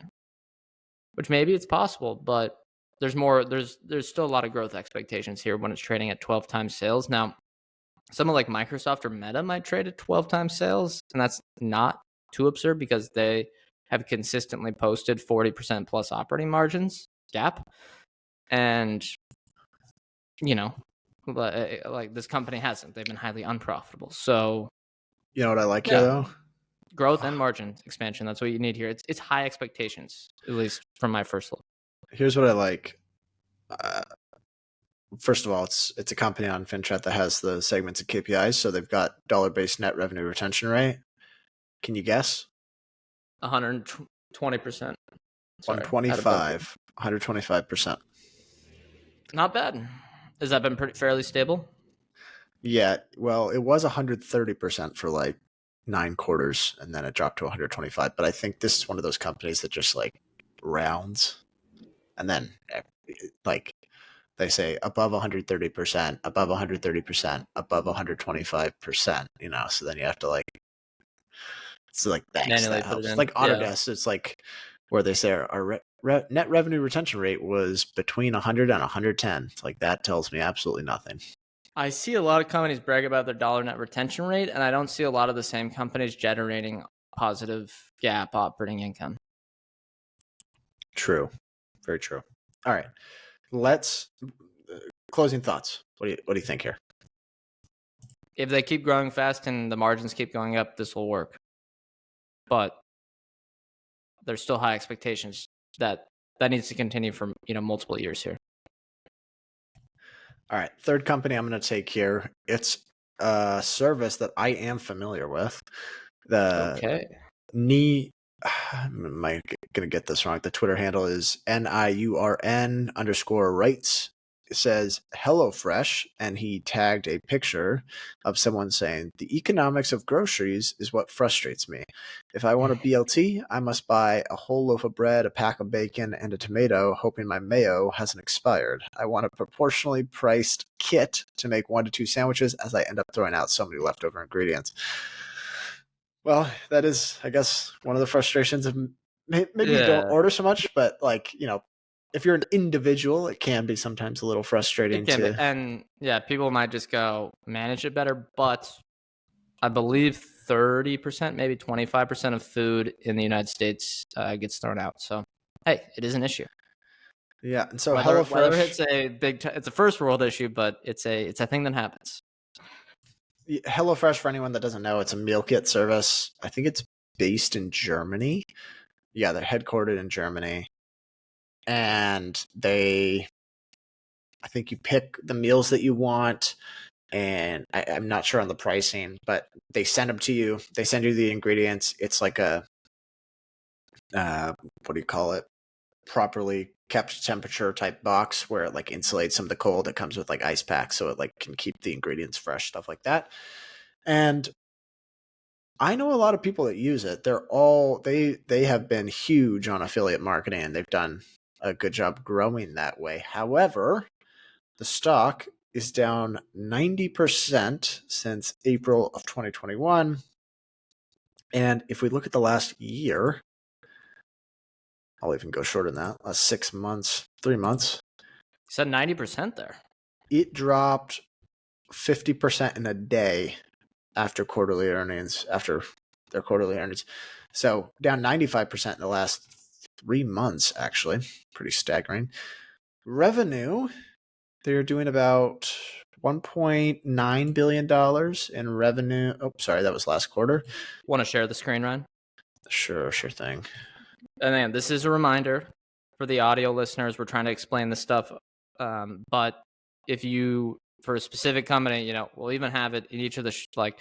which maybe it's possible, but there's more. There's still a lot of growth expectations here when it's trading at 12 times sales. Now, someone like Microsoft or Meta might trade at 12 times sales, and that's not too absurd because they have consistently posted 40% plus operating margins gap. And, like this company hasn't. They've been highly unprofitable. So, you know what I like here, though? Growth and margin expansion. That's what you need here. It's high expectations, at least from my first look. Here's what I like. First of all, it's a company on FinTech that has the segments of KPIs. So they've got dollar-based net revenue retention rate. Can you guess? 120%. 125. 125%. Not bad. Has that been fairly stable? Yeah. Well, it was 130% for like 9 quarters, and then it dropped to 125. But I think this is one of those companies that just like rounds, and then like they say above 130%, above 130%, above 125%. So then you have to like, it's like thanks, that helps. It's like Autodesk. It's like where they say our net revenue retention rate was between 100 and 110. It's like that tells me absolutely nothing. I see a lot of companies brag about their dollar net retention rate, and I don't see a lot of the same companies generating positive GAAP operating income. True. Very true. All right. Let's closing thoughts. What do you think here? If they keep growing fast and the margins keep going up, this will work. But there's still high expectations that needs to continue for multiple years here. All right, third company I'm going to take here. It's a service that I am familiar with. Am I going to get this wrong? The Twitter handle is NIURN_rights. It says HelloFresh, and he tagged a picture of someone saying, "The economics of groceries is what frustrates me. If I want a BLT, I must buy a whole loaf of bread, a pack of bacon, and a tomato, hoping my mayo hasn't expired. I want a proportionally priced kit to make 1 to 2 sandwiches, as I end up throwing out so many leftover ingredients." Well, that is, I guess, one of the frustrations of maybe you don't order so much, but like, if you're an individual, it can be sometimes a little frustrating. And people might just go manage it better, but I believe 30%, maybe 25% of food in the United States gets thrown out. So, hey, it is an issue. Yeah, and so whether it's it's a first world issue, but it's a thing that happens. HelloFresh, for anyone that doesn't know, it's a meal kit service. I think it's based in Germany. Yeah, they're headquartered in Germany. And I think you pick the meals that you want, and I'm not sure on the pricing, but they send them to you. They send you the ingredients. It's like a, what do you call it? Properly kept temperature type box where it like insulates some of the cold. It comes with like ice packs, so it like can keep the ingredients fresh, stuff like that. And I know a lot of people that use it. They have been huge on affiliate marketing, and they've done a good job growing that way. However, the stock is down 90% since April of 2021. And if we look at the last year, I'll even go shorter than that, last 6 months, 3 months. You said 90% there. It dropped 50% in a day after their quarterly earnings. So down 95% in the last 3 months, actually. Pretty staggering. Revenue, they're doing about $1.9 billion in revenue. Oh, sorry, that was last quarter. Want to share the screen, Ryan? Sure thing. And then this is a reminder for the audio listeners. We're trying to explain this stuff. But if you, for a specific company, we'll even have it in each of the,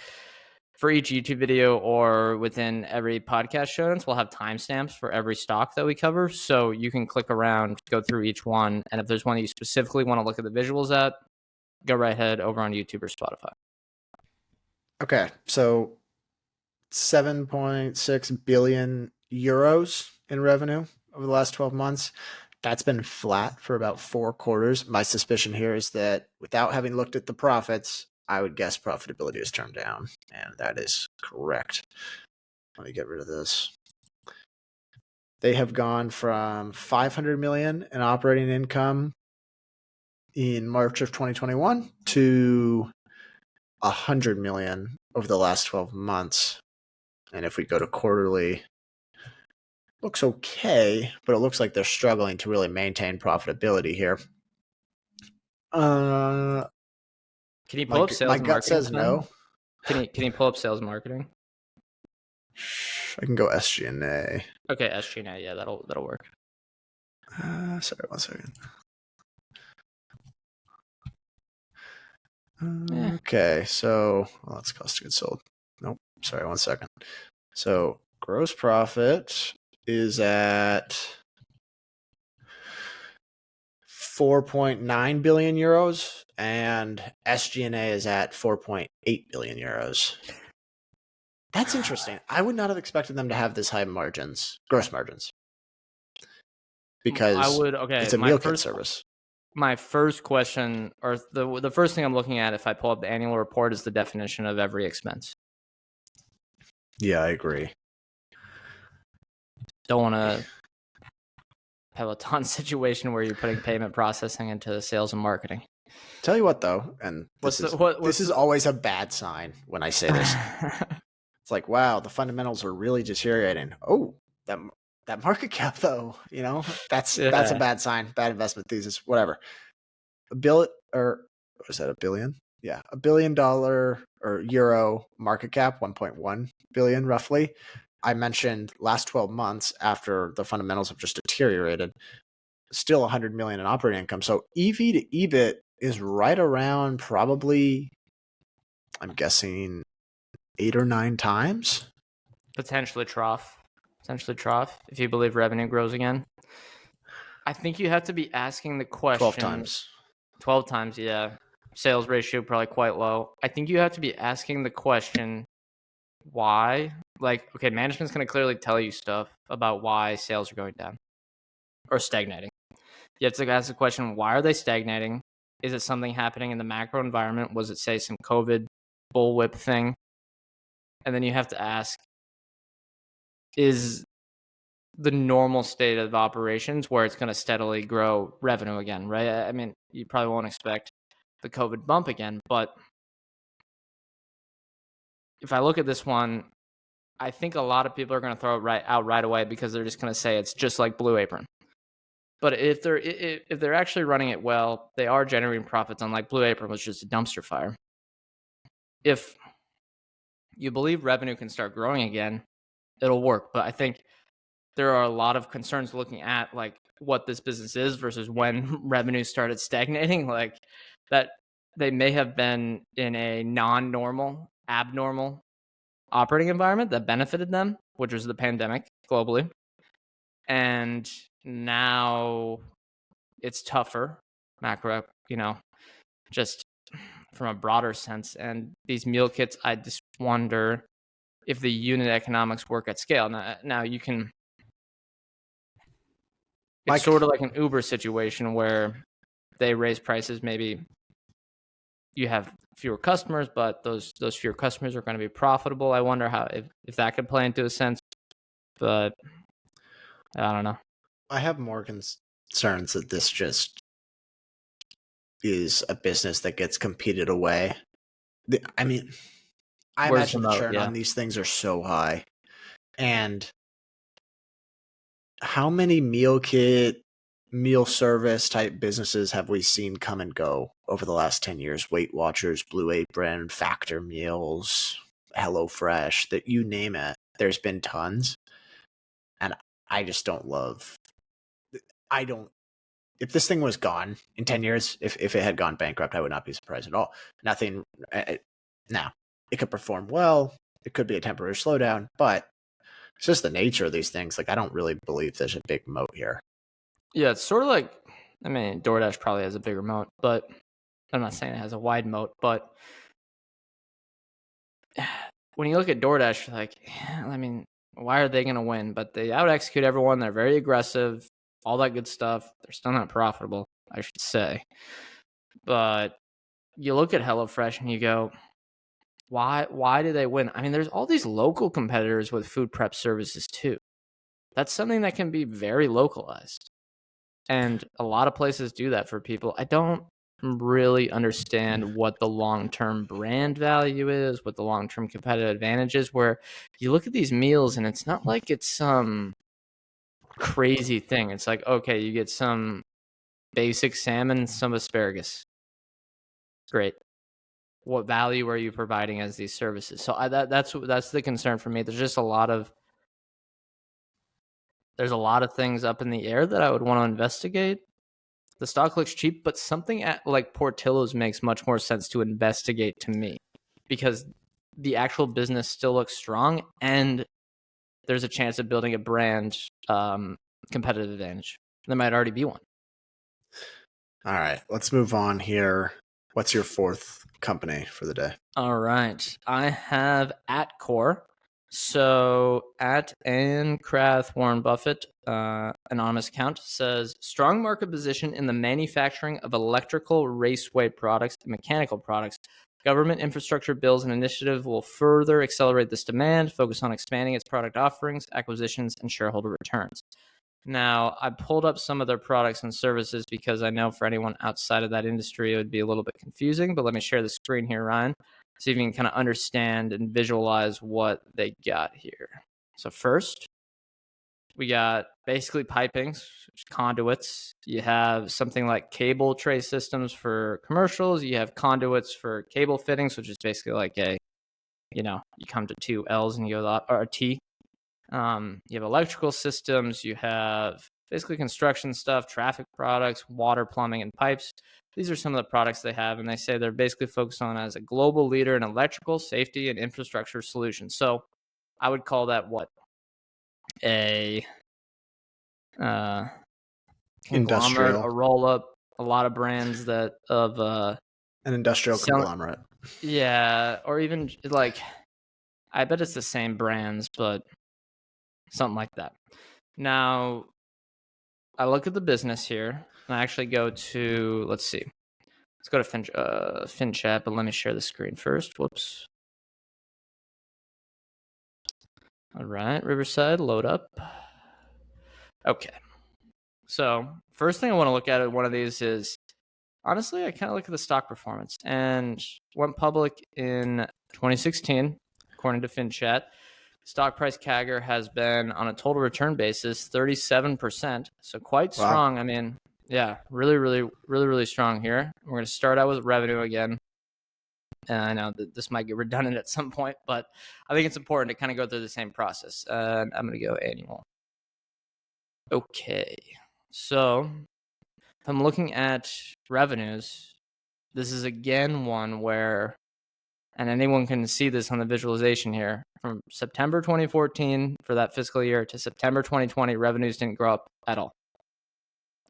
for each YouTube video or within every podcast show notes, we'll have timestamps for every stock that we cover. So you can click around, go through each one. And if there's one that you specifically want to look at the visuals at, go right ahead over on YouTube or Spotify. Okay. So 7.6 billion euros in revenue over the last 12 months. That's been flat for about 4 quarters. My suspicion here is that without having looked at the profits, I would guess profitability is turned down, and that is correct. Let me get rid of this. They have gone from 500 million in operating income in March of 2021 to 100 million over the last 12 months. And if we go to quarterly, looks okay, but it looks like they're struggling to really maintain profitability here. Can you pull up sales? My and gut says spend? no. Can you pull up sales and marketing? I can go SG&A. Okay, SG&A. Yeah, that'll work. Sorry, 1 second. Okay, so that's cost of goods sold. Nope. Sorry, 1 second. So gross profit is at 4.9 billion euros and SG&A is at 4.8 billion euros. That's interesting. I would not have expected them to have this high margins, gross margins, because it's a meal kit service. My first question, or the first thing I'm looking at if I pull up the annual report, is the definition of every expense. Yeah, I agree. Don't want to have a ton situation where you're putting payment processing into sales and marketing. Tell you what, though, and this is always a bad sign when I say this. It's like, wow, the fundamentals are really deteriorating. Oh, that market cap, though, that's a bad sign, bad investment thesis, whatever. Was that $1 billion? Yeah, $1 billion or euro market cap, 1.1 billion roughly. I mentioned last 12 months after the fundamentals have just deteriorated, still 100 million in operating income. So EV to EBIT is right around probably, I'm guessing, 8 or 9 times. Potentially trough, if you believe revenue grows again. I think you have to be asking the question. 12 times. 12 times, yeah. Sales ratio probably quite low. I think you have to be asking the question, why? Okay, management's going to clearly tell you stuff about why sales are going down or stagnating. You have to ask the question, why are they stagnating? Is it something happening in the macro environment? Was it, say, some COVID bullwhip thing? And then you have to ask, is the normal state of operations where it's going to steadily grow revenue again, right? I mean, you probably won't expect the COVID bump again, but if I look at this one, I think a lot of people are going to throw it out right away because they're just going to say it's just like Blue Apron. But if they're actually running it well, they are generating profits, unlike Blue Apron, which is a dumpster fire. If you believe revenue can start growing again, it'll work. But I think there are a lot of concerns looking at what this business is versus when revenue started stagnating, that they may have been in a non-normal, abnormal operating environment that benefited them, which was the pandemic globally. And now it's tougher, macro, just from a broader sense. And these meal kits, I just wonder if the unit economics work at scale. Now you can, it's sort of like an Uber situation where they raise prices. Maybe you have fewer customers, but those fewer customers are going to be profitable. I wonder how if that could play into a sense, but I don't know. I have more concerns that this just is a business that gets competed away. I mean, I imagine the churn on these things are so high. And how many meal kit meal service type businesses have we seen come and go over the last 10 years? Weight Watchers, Blue Apron, Factor Meals, HelloFresh, that you name it. There's been tons. And I just don't love. If this thing was gone in 10 years, if it had gone bankrupt, I would not be surprised at all. Nothing. Now, it could perform well. It could be a temporary slowdown, but it's just the nature of these things. Like, I don't really believe there's a big moat here. Yeah, it's sort of like, I mean, DoorDash probably has a bigger moat, but I'm not saying it has a wide moat, but when you look at DoorDash, you're like, I mean, why are they going to win? But they out execute everyone. They're very aggressive, all that good stuff. They're still not profitable, I should say. But you look at HelloFresh and you go, why do they win? I mean, there's all these local competitors with food prep services too. That's something that can be very localized. And a lot of places do that for people. I don't really understand what the long-term brand value is, what the long-term competitive advantage is, where you look at these meals and it's not like it's some crazy thing. It's like, okay, you get some basic salmon, some asparagus. Great. What value are you providing as these services? So that's the concern for me. There's a lot of things up in the air that I would want to investigate. The stock looks cheap, but something like Portillo's makes much more sense to investigate to me, because the actual business still looks strong and there's a chance of building a brand competitive advantage. There might already be one. All right, let's move on here. What's your fourth company for the day? All right. I have Atkore. So at Krath, Warren Buffett, anonymous account, says strong market position in the manufacturing of electrical raceway products and mechanical products. Government infrastructure bills and initiative will further accelerate this demand, focus on expanding its product offerings, acquisitions, and shareholder returns. Now, I pulled up some of their products and services because I know for anyone outside of that industry, it would be a little bit confusing, but let me share the screen here, Ryan. See if you can kind of understand and visualize what they got here. So first, we got basically pipings, conduits. You have something like cable tray systems for commercials. You have conduits for cable fittings, which is basically like you come to two L's and you go or a T. You have electrical systems. You have basically construction stuff, traffic products, water, plumbing, and pipes. These are some of the products they have, and they say they're basically focused on as a global leader in electrical, safety, and infrastructure solutions. So I would call that what? A conglomerate, Industrial. a roll-up, a lot of brands that of an industrial conglomerate. Yeah, or even like, I bet it's the same brands, but something like that. Now, I look at the business here, and I actually go to, let's see. Let's go to FinChat, but let me share the screen first. Whoops. All right, Riverside, load up. Okay. So first thing I want to look at one of these is, honestly, I kind of look at the stock performance, and went public in 2016, according to FinChat. Stock price CAGR has been, on a total return basis, 37%. So quite strong. Wow. I mean, yeah, really strong here. We're going to start out with revenue again. And I know that this might get redundant at some point, but I think it's important to kind of go through the same process. I'm going to go annual. Okay. So if I'm looking at revenues, this is again one where, and anyone can see this on the visualization here, from September 2014 for that fiscal year to September 2020, revenues didn't grow up at all.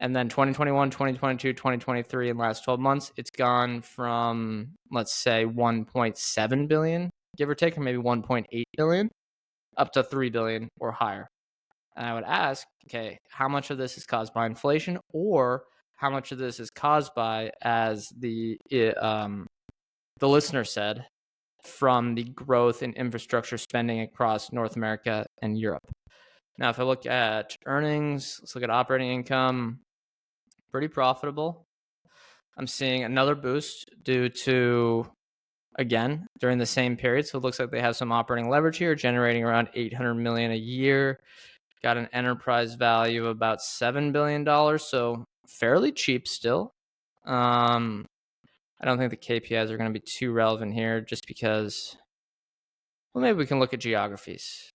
And then 2021, 2022, 2023, in the last 12 months, it's gone from, let's say, 1.7 billion, give or take, or maybe 1.8 billion, up to 3 billion or higher. And I would ask, okay, how much of this is caused by inflation, or how much of this is caused by, as the listener said, from the growth in infrastructure spending across North America and Europe? Now, if I look at earnings, let's look at operating income, pretty profitable. I'm seeing another boost due to, again, during the same period. So it looks like they have some operating leverage here, generating around $800 million a year. got an enterprise value of about $7 billion, so fairly cheap still. I don't think the KPIs are going to be too relevant here just because, well, maybe we can look at geographies.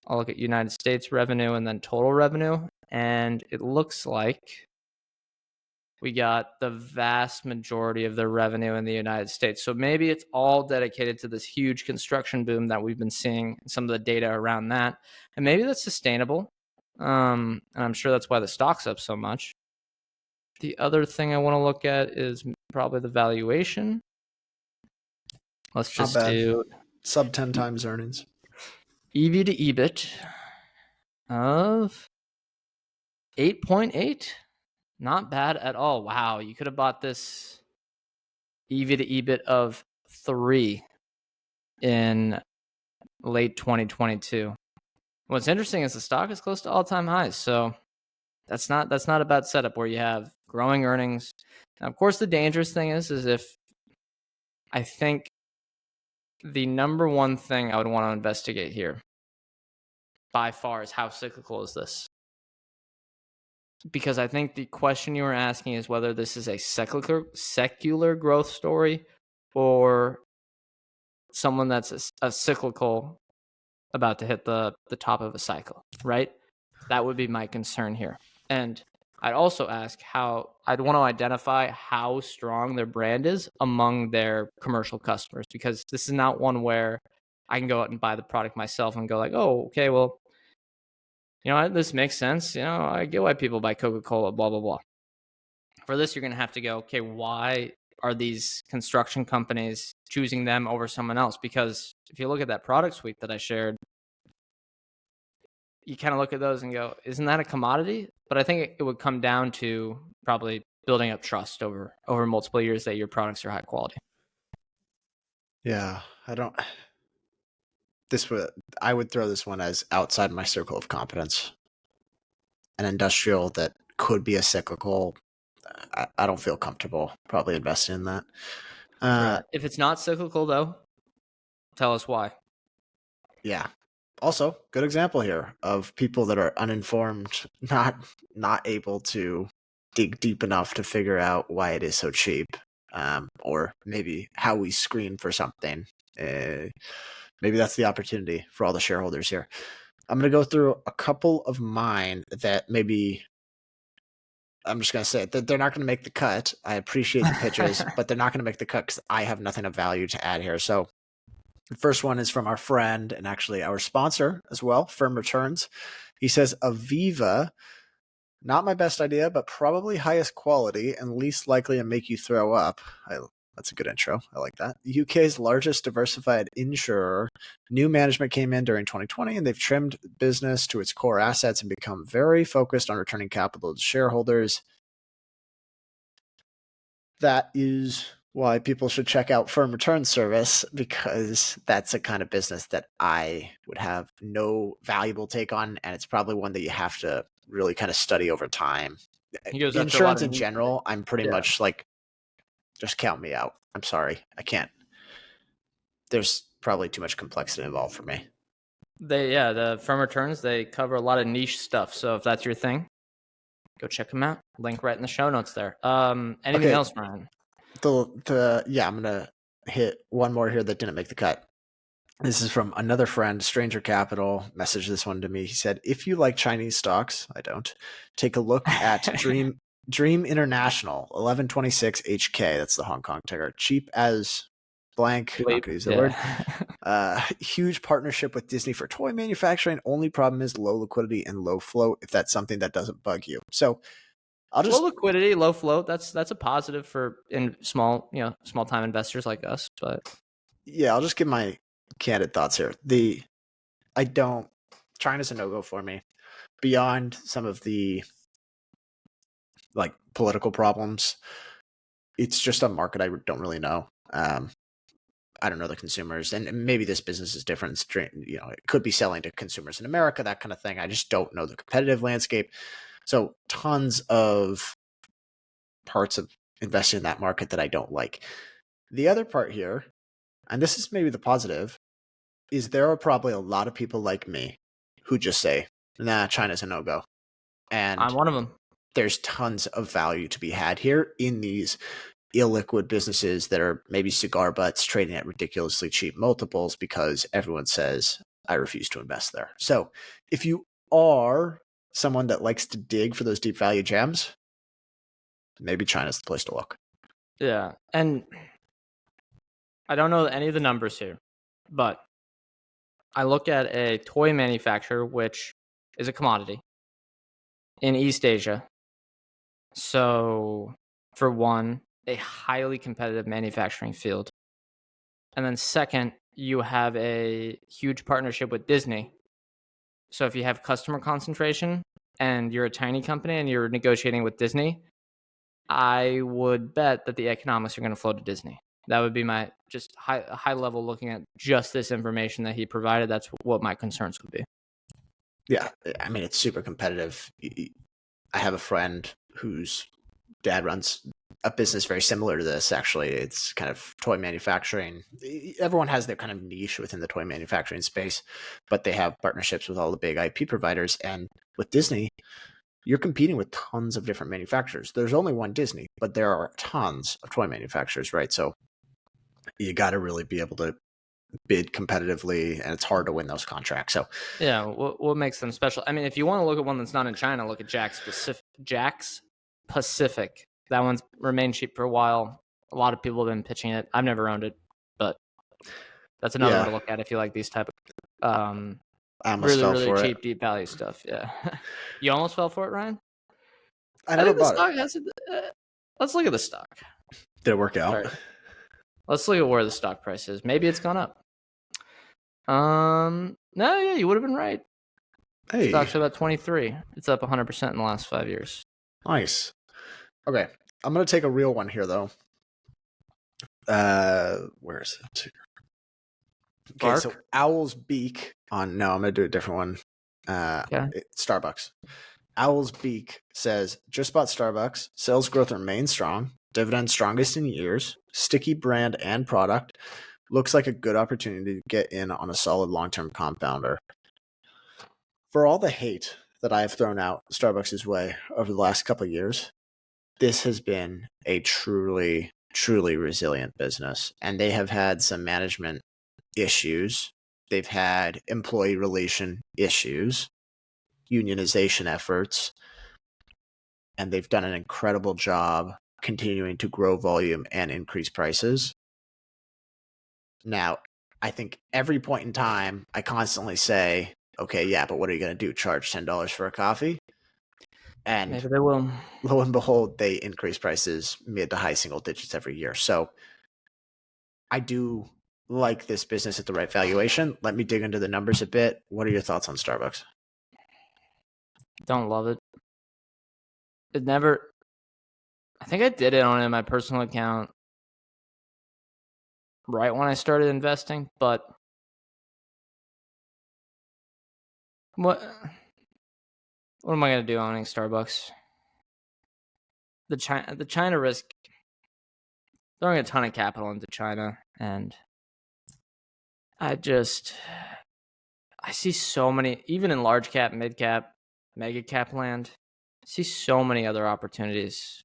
I'll look at United States revenue and then total revenue, and it looks like we got the vast majority of their revenue in the United States. So maybe it's all dedicated to this huge construction boom that we've been seeing, some of the data around that. And maybe that's sustainable. And I'm sure that's why the stock's up so much. The other thing I want to look at is probably the valuation. Let's just do sub 10 times earnings. EV to EBIT of 8.8. Not bad at all. Wow, you could have bought this EV to EBIT of 3 in late 2022. What's interesting is the stock is close to all-time highs, so that's not a bad setup where you have growing earnings. Now, of course, the dangerous thing is if I think the number one thing I would want to investigate here by far is how cyclical is this? Because I think the question you were asking is whether this is a secular growth story or someone that's a cyclical about to hit the top of a cycle, right? That would be my concern here. And I'd also ask I'd want to identify how strong their brand is among their commercial customers, because this is not one where I can go out and buy the product myself and go like, oh, okay, well, this makes sense. I get why people buy Coca-Cola, blah, blah, blah. For this, you're going to have to go, okay, why are these construction companies choosing them over someone else? Because if you look at that product suite that I shared, you kind of look at those and go, isn't that a commodity? But I think it would come down to probably building up trust over multiple years that your products are high quality. Yeah, I would throw this one as outside my circle of competence. An industrial that could be a cyclical, I don't feel comfortable probably investing in that. If it's not cyclical, though, tell us why. Yeah. Also, good example here of people that are uninformed, not able to dig deep enough to figure out why it is so cheap, or maybe how we screen for something. Maybe that's the opportunity for all the shareholders here. I'm going to go through a couple of mine that maybe I'm just going to say that they're not going to make the cut. I appreciate the pitches, but they're not going to make the cut because I have nothing of value to add here. So the first one is from our friend and actually our sponsor as well, Firm Returns. He says, Aviva, not my best idea, but probably highest quality and least likely to make you throw up. That's a good intro. I like that. The UK's largest diversified insurer. New management came in during 2020, and they've trimmed business to its core assets and become very focused on returning capital to shareholders. That is why people should check out Firm Return Service, because that's a kind of business that I would have no valuable take on, and it's probably one that you have to really kind of study over time. Insurance in general, I'm pretty much like, just count me out. I'm sorry. I can't. There's probably too much complexity involved for me. The Firm Returns, they cover a lot of niche stuff. So if that's your thing, go check them out. Link right in the show notes there. Anything else, Ryan? I'm gonna hit one more here that didn't make the cut. This is from another friend, Stranger Capital, messaged this one to me. He said, if you like Chinese stocks, I don't, take a look at Dream International, 1126 HK. That's the Hong Kong ticker. Cheap as blank. I'm not gonna use the word. Huge partnership with Disney for toy manufacturing. Only problem is low liquidity and low float, if that's something that doesn't bug you. So low liquidity, low float. That's a positive for small time investors like us. But yeah, I'll just give my candid thoughts here. China's a no-go for me. Beyond some of the like political problems, it's just a market I don't really know. I don't know the consumers, and maybe this business is different. It could be selling to consumers in America, that kind of thing. I just don't know the competitive landscape. So tons of parts of investing in that market that I don't like. The other part here, and this is maybe the positive, is there are probably a lot of people like me who just say, Nah, China's a no-go. And I'm one of them. there's tons of value to be had here in these illiquid businesses that are maybe cigar butts trading at ridiculously cheap multiples because everyone says, I refuse to invest there. So if you are someone that likes to dig for those deep value gems, maybe China's the place to look. Yeah. And I don't know any of the numbers here, but I look at a toy manufacturer, which is a commodity in East Asia. So, for one, a highly competitive manufacturing field. And then, second, you have a huge partnership with Disney. So, if you have customer concentration and you're a tiny company and you're negotiating with Disney, I would bet that the economics are going to flow to Disney. That would be my just high level looking at just this information that he provided. That's what my concerns would be. Yeah, I mean, it's super competitive. I have a friend whose dad runs a business very similar to this, actually. It's kind of toy manufacturing. Everyone has their kind of niche within the toy manufacturing space, but they have partnerships with all the big IP providers. And with Disney, you're competing with tons of different manufacturers. There's only one Disney, but there are tons of toy manufacturers, right? So you got to really be able to bid competitively, and it's hard to win those contracts. So yeah, what makes them special? I mean, if you want to look at one that's not in China, look at Jack's Pacific. That one's remained cheap for a while. A lot of people have been pitching it. I've never owned it, but that's another one to look at if you like these type of really cheap, deep value stuff. Yeah, you almost fell for it, Ryan. I never bought it. Let's look at the stock. Did it work out? Right. Let's look at where the stock price is. Maybe it's gone up. No, yeah, you would have been right. Hey. Stock's about 23. It's up 100% in the last 5 years. Nice. Okay, I'm going to take a real one here, though. Where is it? Okay, Bark? so Owl's Beak on... No, I'm going to do a different one. Starbucks. Owl's Beak says, just bought Starbucks. Sales growth remains strong. Dividend strongest in years. Sticky brand and product. Looks like a good opportunity to get in on a solid long-term compounder. For all the hate that I have thrown out Starbucks' way over the last couple of years, this has been a truly, truly resilient business. And they have had some management issues. They've had employee relation issues, unionization efforts, and they've done an incredible job continuing to grow volume and increase prices. Now, I think every point in time, I constantly say, okay, yeah, but what are you going to do? Charge $10 for a coffee? And maybe they will. Lo and behold, they increase prices mid to high single digits every year. So I do like this business at the right valuation. Let me dig into the numbers a bit. What are your thoughts on Starbucks? Don't love it. It never... I think I did it on my personal account right when I started investing, but what am I going to do owning Starbucks? The China risk, throwing a ton of capital into China, and I see so many, even in large cap, mid cap, mega cap land, I see so many other opportunities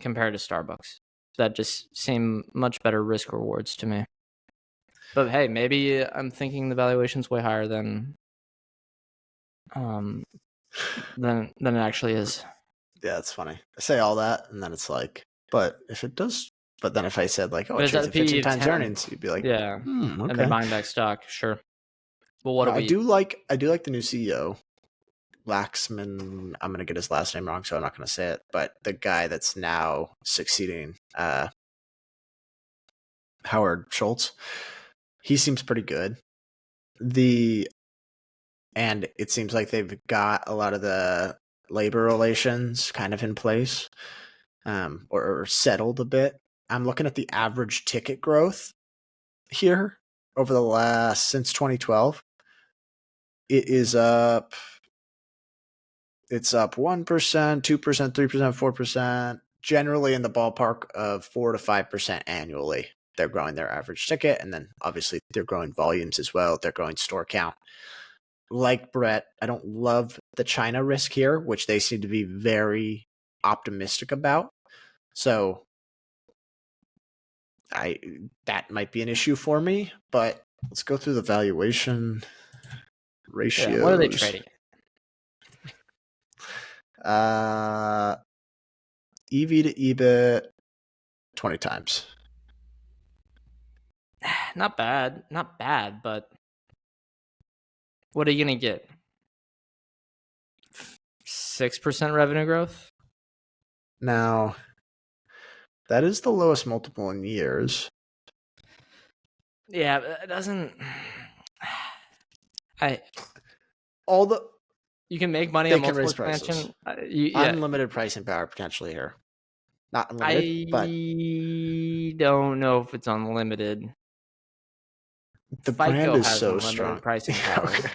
compared to Starbucks that just seem much better risk rewards to me. But hey, maybe I'm thinking the valuation's way higher than it actually is. Yeah, it's funny. I say all that, and then it's like, but if it does, but then if I said like, oh, it trades at 15 times earnings, you'd be like, yeah, okay. And they're buying back stock, sure. But what I do like the new CEO, Laxman. I'm gonna get his last name wrong, so I'm not gonna say it. But the guy that's now succeeding Howard Schultz, he seems pretty good. And it seems like they've got a lot of the labor relations kind of in place, or settled a bit. I'm looking at the average ticket growth here over the last since 2012. It is up. It's up 1%, 2%, 3%, 4%, generally in the ballpark of 4 to 5% annually. They're growing their average ticket, and then obviously they're growing volumes as well. They're growing store count. like Brett, I don't love the China risk here, which they seem to be very optimistic about. So that might be an issue for me, but let's go through the valuation ratios. Yeah, what are they trading at? EV to EBIT 20 times. Not bad, but what are you going to get? 6% revenue growth? Now, that is the lowest multiple in years. Yeah, it doesn't. You can make money on multiple expansion. Unlimited pricing power potentially here. Not unlimited, but I don't know if it's unlimited. the FICO brand is has so unlimited strong. pricing power. Okay.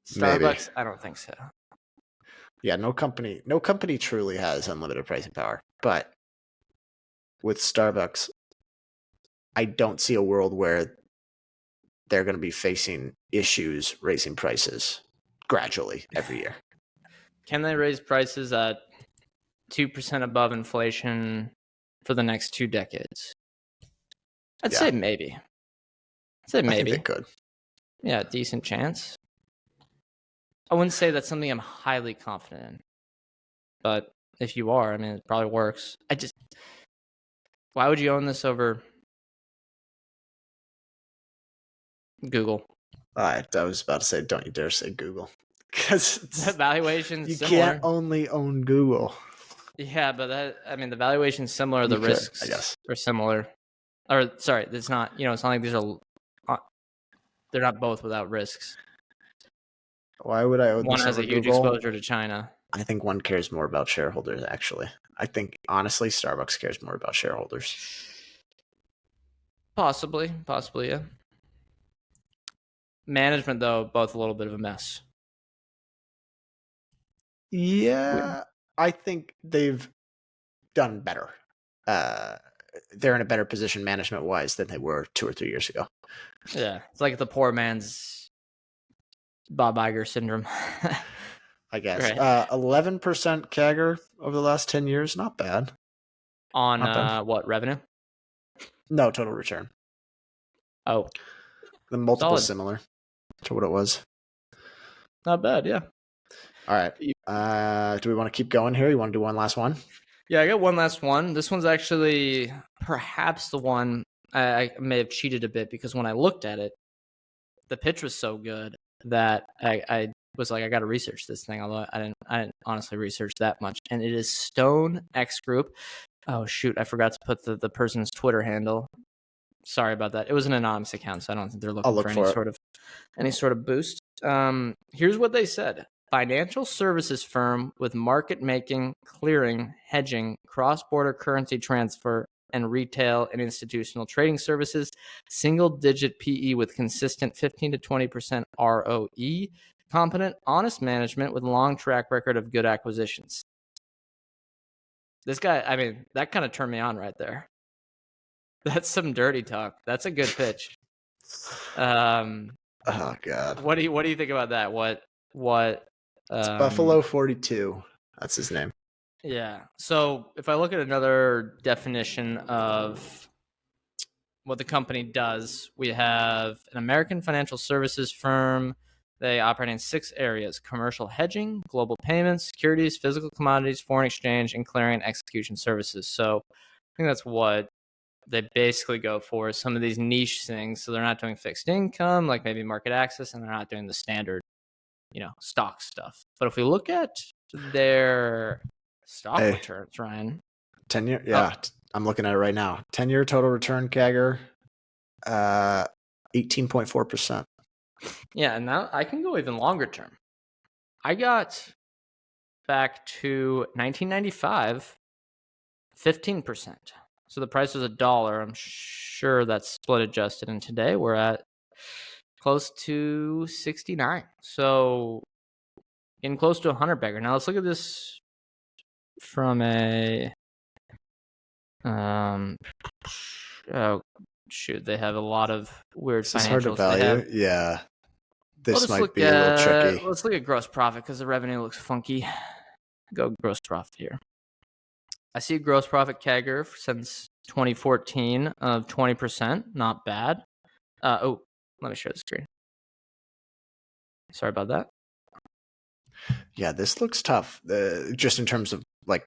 Starbucks, Maybe. I don't think so. Yeah, no company truly has unlimited pricing power. But with Starbucks, I don't see a world where they're going to be facing issues raising prices gradually every year. Can they raise prices at 2% above inflation for the next 2 decades? I'd say maybe. I think they could. Yeah, decent chance. I wouldn't say that's something I'm highly confident in. But if you are, I mean, it probably works. Why would you own this over Google? I was about to say, don't you dare say Google. Because the valuation's you similar. Can't only own Google. Yeah, but the valuation's similar. The risks, I guess, are similar. Or sorry, it's not. It's not like these are. They're not both without risks. Why would I own one this has over a huge Google? exposure to China? I think one cares more about shareholders, actually. I think, honestly, Starbucks cares more about shareholders. Possibly, yeah. Management, though, both a little bit of a mess. Yeah, I think they've done better. They're in a better position management-wise than they were 2 or 3 years ago. Yeah, it's like the poor man's Bob Iger syndrome. I guess. Right. 11% CAGR over the last 10 years, not bad. On what, revenue? No, total return. Oh. The multiple's similar to what it was. Not bad, yeah. All right. Do we want to keep going here? You want to do one last one? Yeah, I got one last one. This one's actually perhaps the one I may have cheated a bit, because when I looked at it, the pitch was so good that I was like, I got to research this thing, although I didn't honestly research that much. And it is StoneX Group. Oh, shoot. I forgot to put the person's Twitter handle. Sorry about that. It was an anonymous account, so I don't think they're looking for any sort of boost. Here's what they said. Financial services firm with market making, clearing, hedging, cross-border currency transfer, and retail and institutional trading services, single-digit PE with consistent 15 to 20% ROE, competent, honest management with long track record of good acquisitions. This guy, I mean, that kind of turned me on right there. That's some dirty talk. That's a good pitch. Oh God. What do you think about that? What? It's Buffalo 42. That's his name. Yeah. So if I look at another definition of what the company does, we have an American financial services firm. They operate in 6 areas: commercial hedging, global payments, securities, physical commodities, foreign exchange, and clearing and execution services. So I think that's what they basically go for, some of these niche things. So they're not doing fixed income, like maybe market access, and they're not doing the standard, stock stuff. But if we look at their stock returns, Ryan. 10-year, yeah, I'm looking at it right now. 10-year total return CAGR, 18.4%. Yeah, and now I can go even longer term. I got back to 1995, 15%. So the price was $1. I'm sure that's split adjusted, and today we're at close to 69. So getting close to 100 bagger. Now let's look at this from a oh shoot, they have a lot of weird financials. Hard to value. Yeah. this might be a little tricky. Let's look at gross profit because the revenue looks funky. Go gross profit here. I see gross profit CAGR since 2014 of 20%. Not bad. Let me share the screen. Sorry about that. Yeah, this looks tough. Just in terms of like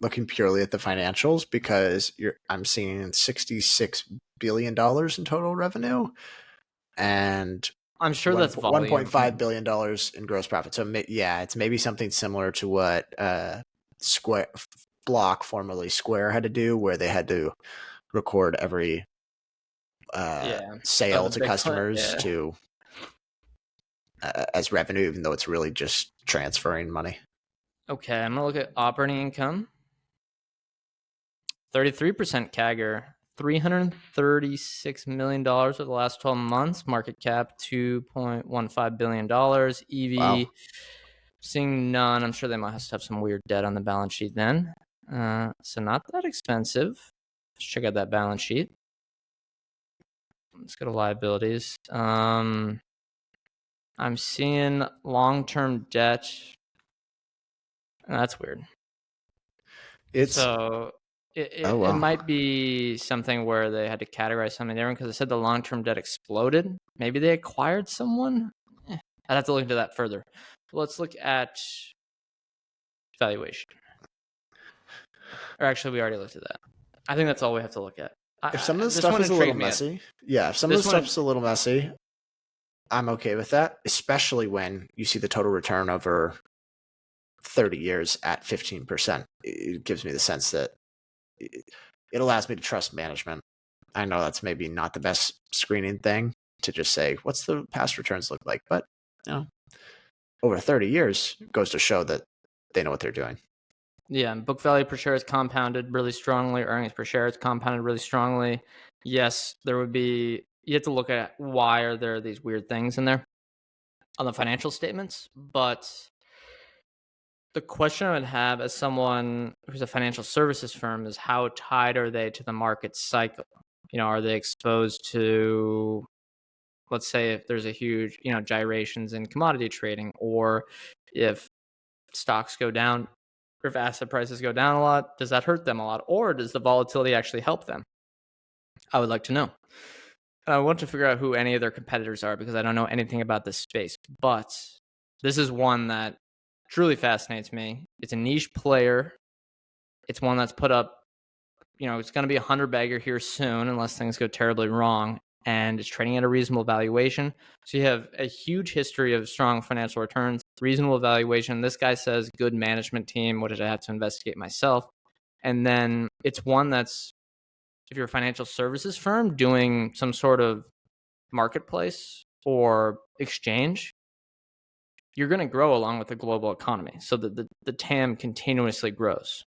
looking purely at the financials, because I'm seeing $66 billion in total revenue, and I'm sure that's volume. $1.5 billion in gross profit. So yeah, it's maybe something similar to what Block, formerly Square, had to do, where they had to record every sale to customers to as revenue, even though it's really just transferring money. Okay, I'm gonna look at operating income. 33% CAGR, $336 million over the last 12 months. Market cap $2.15 billion. EV, Wow. seeing none. I'm sure they might have some weird debt on the balance sheet then. So not that expensive. Let's check out that balance sheet. Let's go to liabilities. I'm seeing long-term debt. That's weird. It might be something where they had to categorize something different because it said the long-term debt exploded. Maybe they acquired someone. I'd have to look into that further. Let's look at valuation. Or actually, we already looked at that. I think that's all we have to look at. If some of the stuff is a little messy, I'm okay with that, especially when you see the total return over 30 years at 15%. It gives me the sense that it allows me to trust management. I know that's maybe not the best screening thing to just say, what's the past returns look like? But, over 30 years goes to show that they know what they're doing. Yeah, book value per share is compounded really strongly. Earnings per share is compounded really strongly. Yes, you have to look at why are there these weird things in there on the financial statements. But the question I would have as someone who's a financial services firm is how tied are they to the market cycle? Are they exposed to, let's say, if there's a huge, gyrations in commodity trading, or if stocks go down, or if asset prices go down a lot, does that hurt them a lot? Or does the volatility actually help them? I would like to know. And I want to figure out who any of their competitors are because I don't know anything about this space. But this is one that truly fascinates me. It's a niche player. It's one that's put up, it's going to be a 100-bagger here soon unless things go terribly wrong. And it's trading at a reasonable valuation. So you have a huge history of strong financial returns, reasonable valuation. This guy says good management team, which I have to investigate myself. And then it's one that's, if you're a financial services firm doing some sort of marketplace or exchange, you're going to grow along with the global economy. So the TAM continuously grows.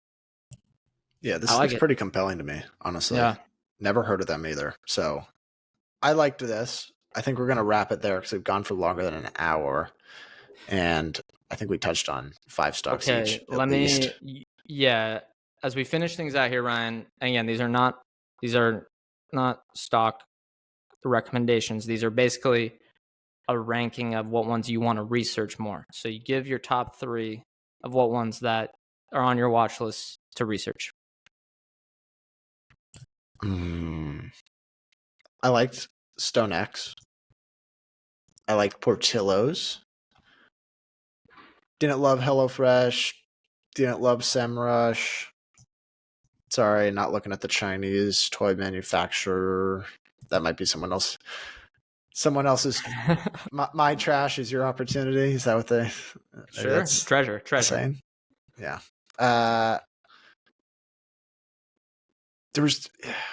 Yeah, this looks pretty compelling to me, honestly. Yeah. Never heard of them either. So I liked this. I think we're going to wrap it there because we've gone for longer than an hour. And I think we touched on 5 stocks each. As we finish things out here, Ryan, again, these are not stock recommendations. These are basically a ranking of what ones you want to research more. So you give your top 3 of what ones that are on your watch list to research. I liked StoneX. I liked Portillo's. Didn't love HelloFresh. Didn't love Semrush. Sorry, not looking at the Chinese toy manufacturer. That might be someone else. Someone else's. My trash is your opportunity. Is that what they? Sure. Treasure. Saying? Yeah. There was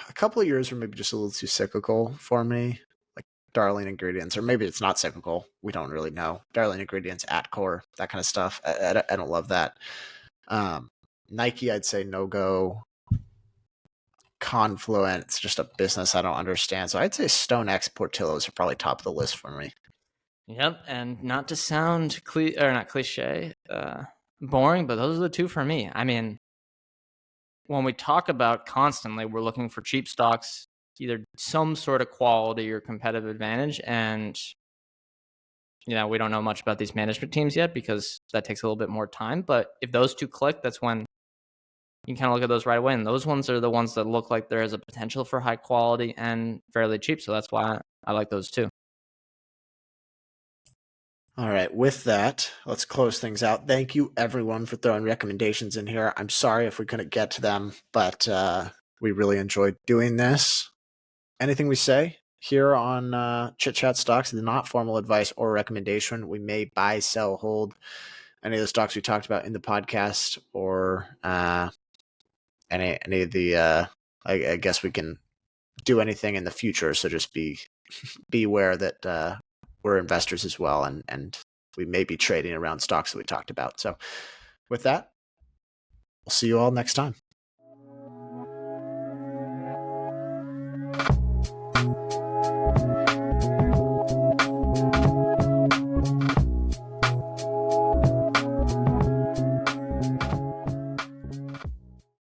a couple of years where maybe just a little too cyclical for me, like Darling Ingredients, or maybe it's not cyclical. We don't really know. Darling Ingredients, Atkore, that kind of stuff. I don't love that. Nike, I'd say no go. Confluent, it's just a business I don't understand. So I'd say StoneX, Portillo's are probably top of the list for me. Yep, and not to sound not cliche, boring, but those are the 2 for me. I mean, when we talk about constantly, we're looking for cheap stocks, either some sort of quality or competitive advantage. And we don't know much about these management teams yet because that takes a little bit more time. But if those two click, that's when you can kind of look at those right away. And those ones are the ones that look like there is a potential for high quality and fairly cheap. So that's why I like those too. All right, with that, let's close things out. Thank you, everyone, for throwing recommendations in here. I'm sorry if we couldn't get to them, but we really enjoyed doing this. Anything we say here on Chit Chat Stocks is not formal advice or recommendation. We may buy, sell, hold any of the stocks we talked about in the podcast, or any of the. I guess we can do anything in the future, so just be aware that we're investors as well, and we may be trading around stocks that we talked about. So with that, we'll see you all next time.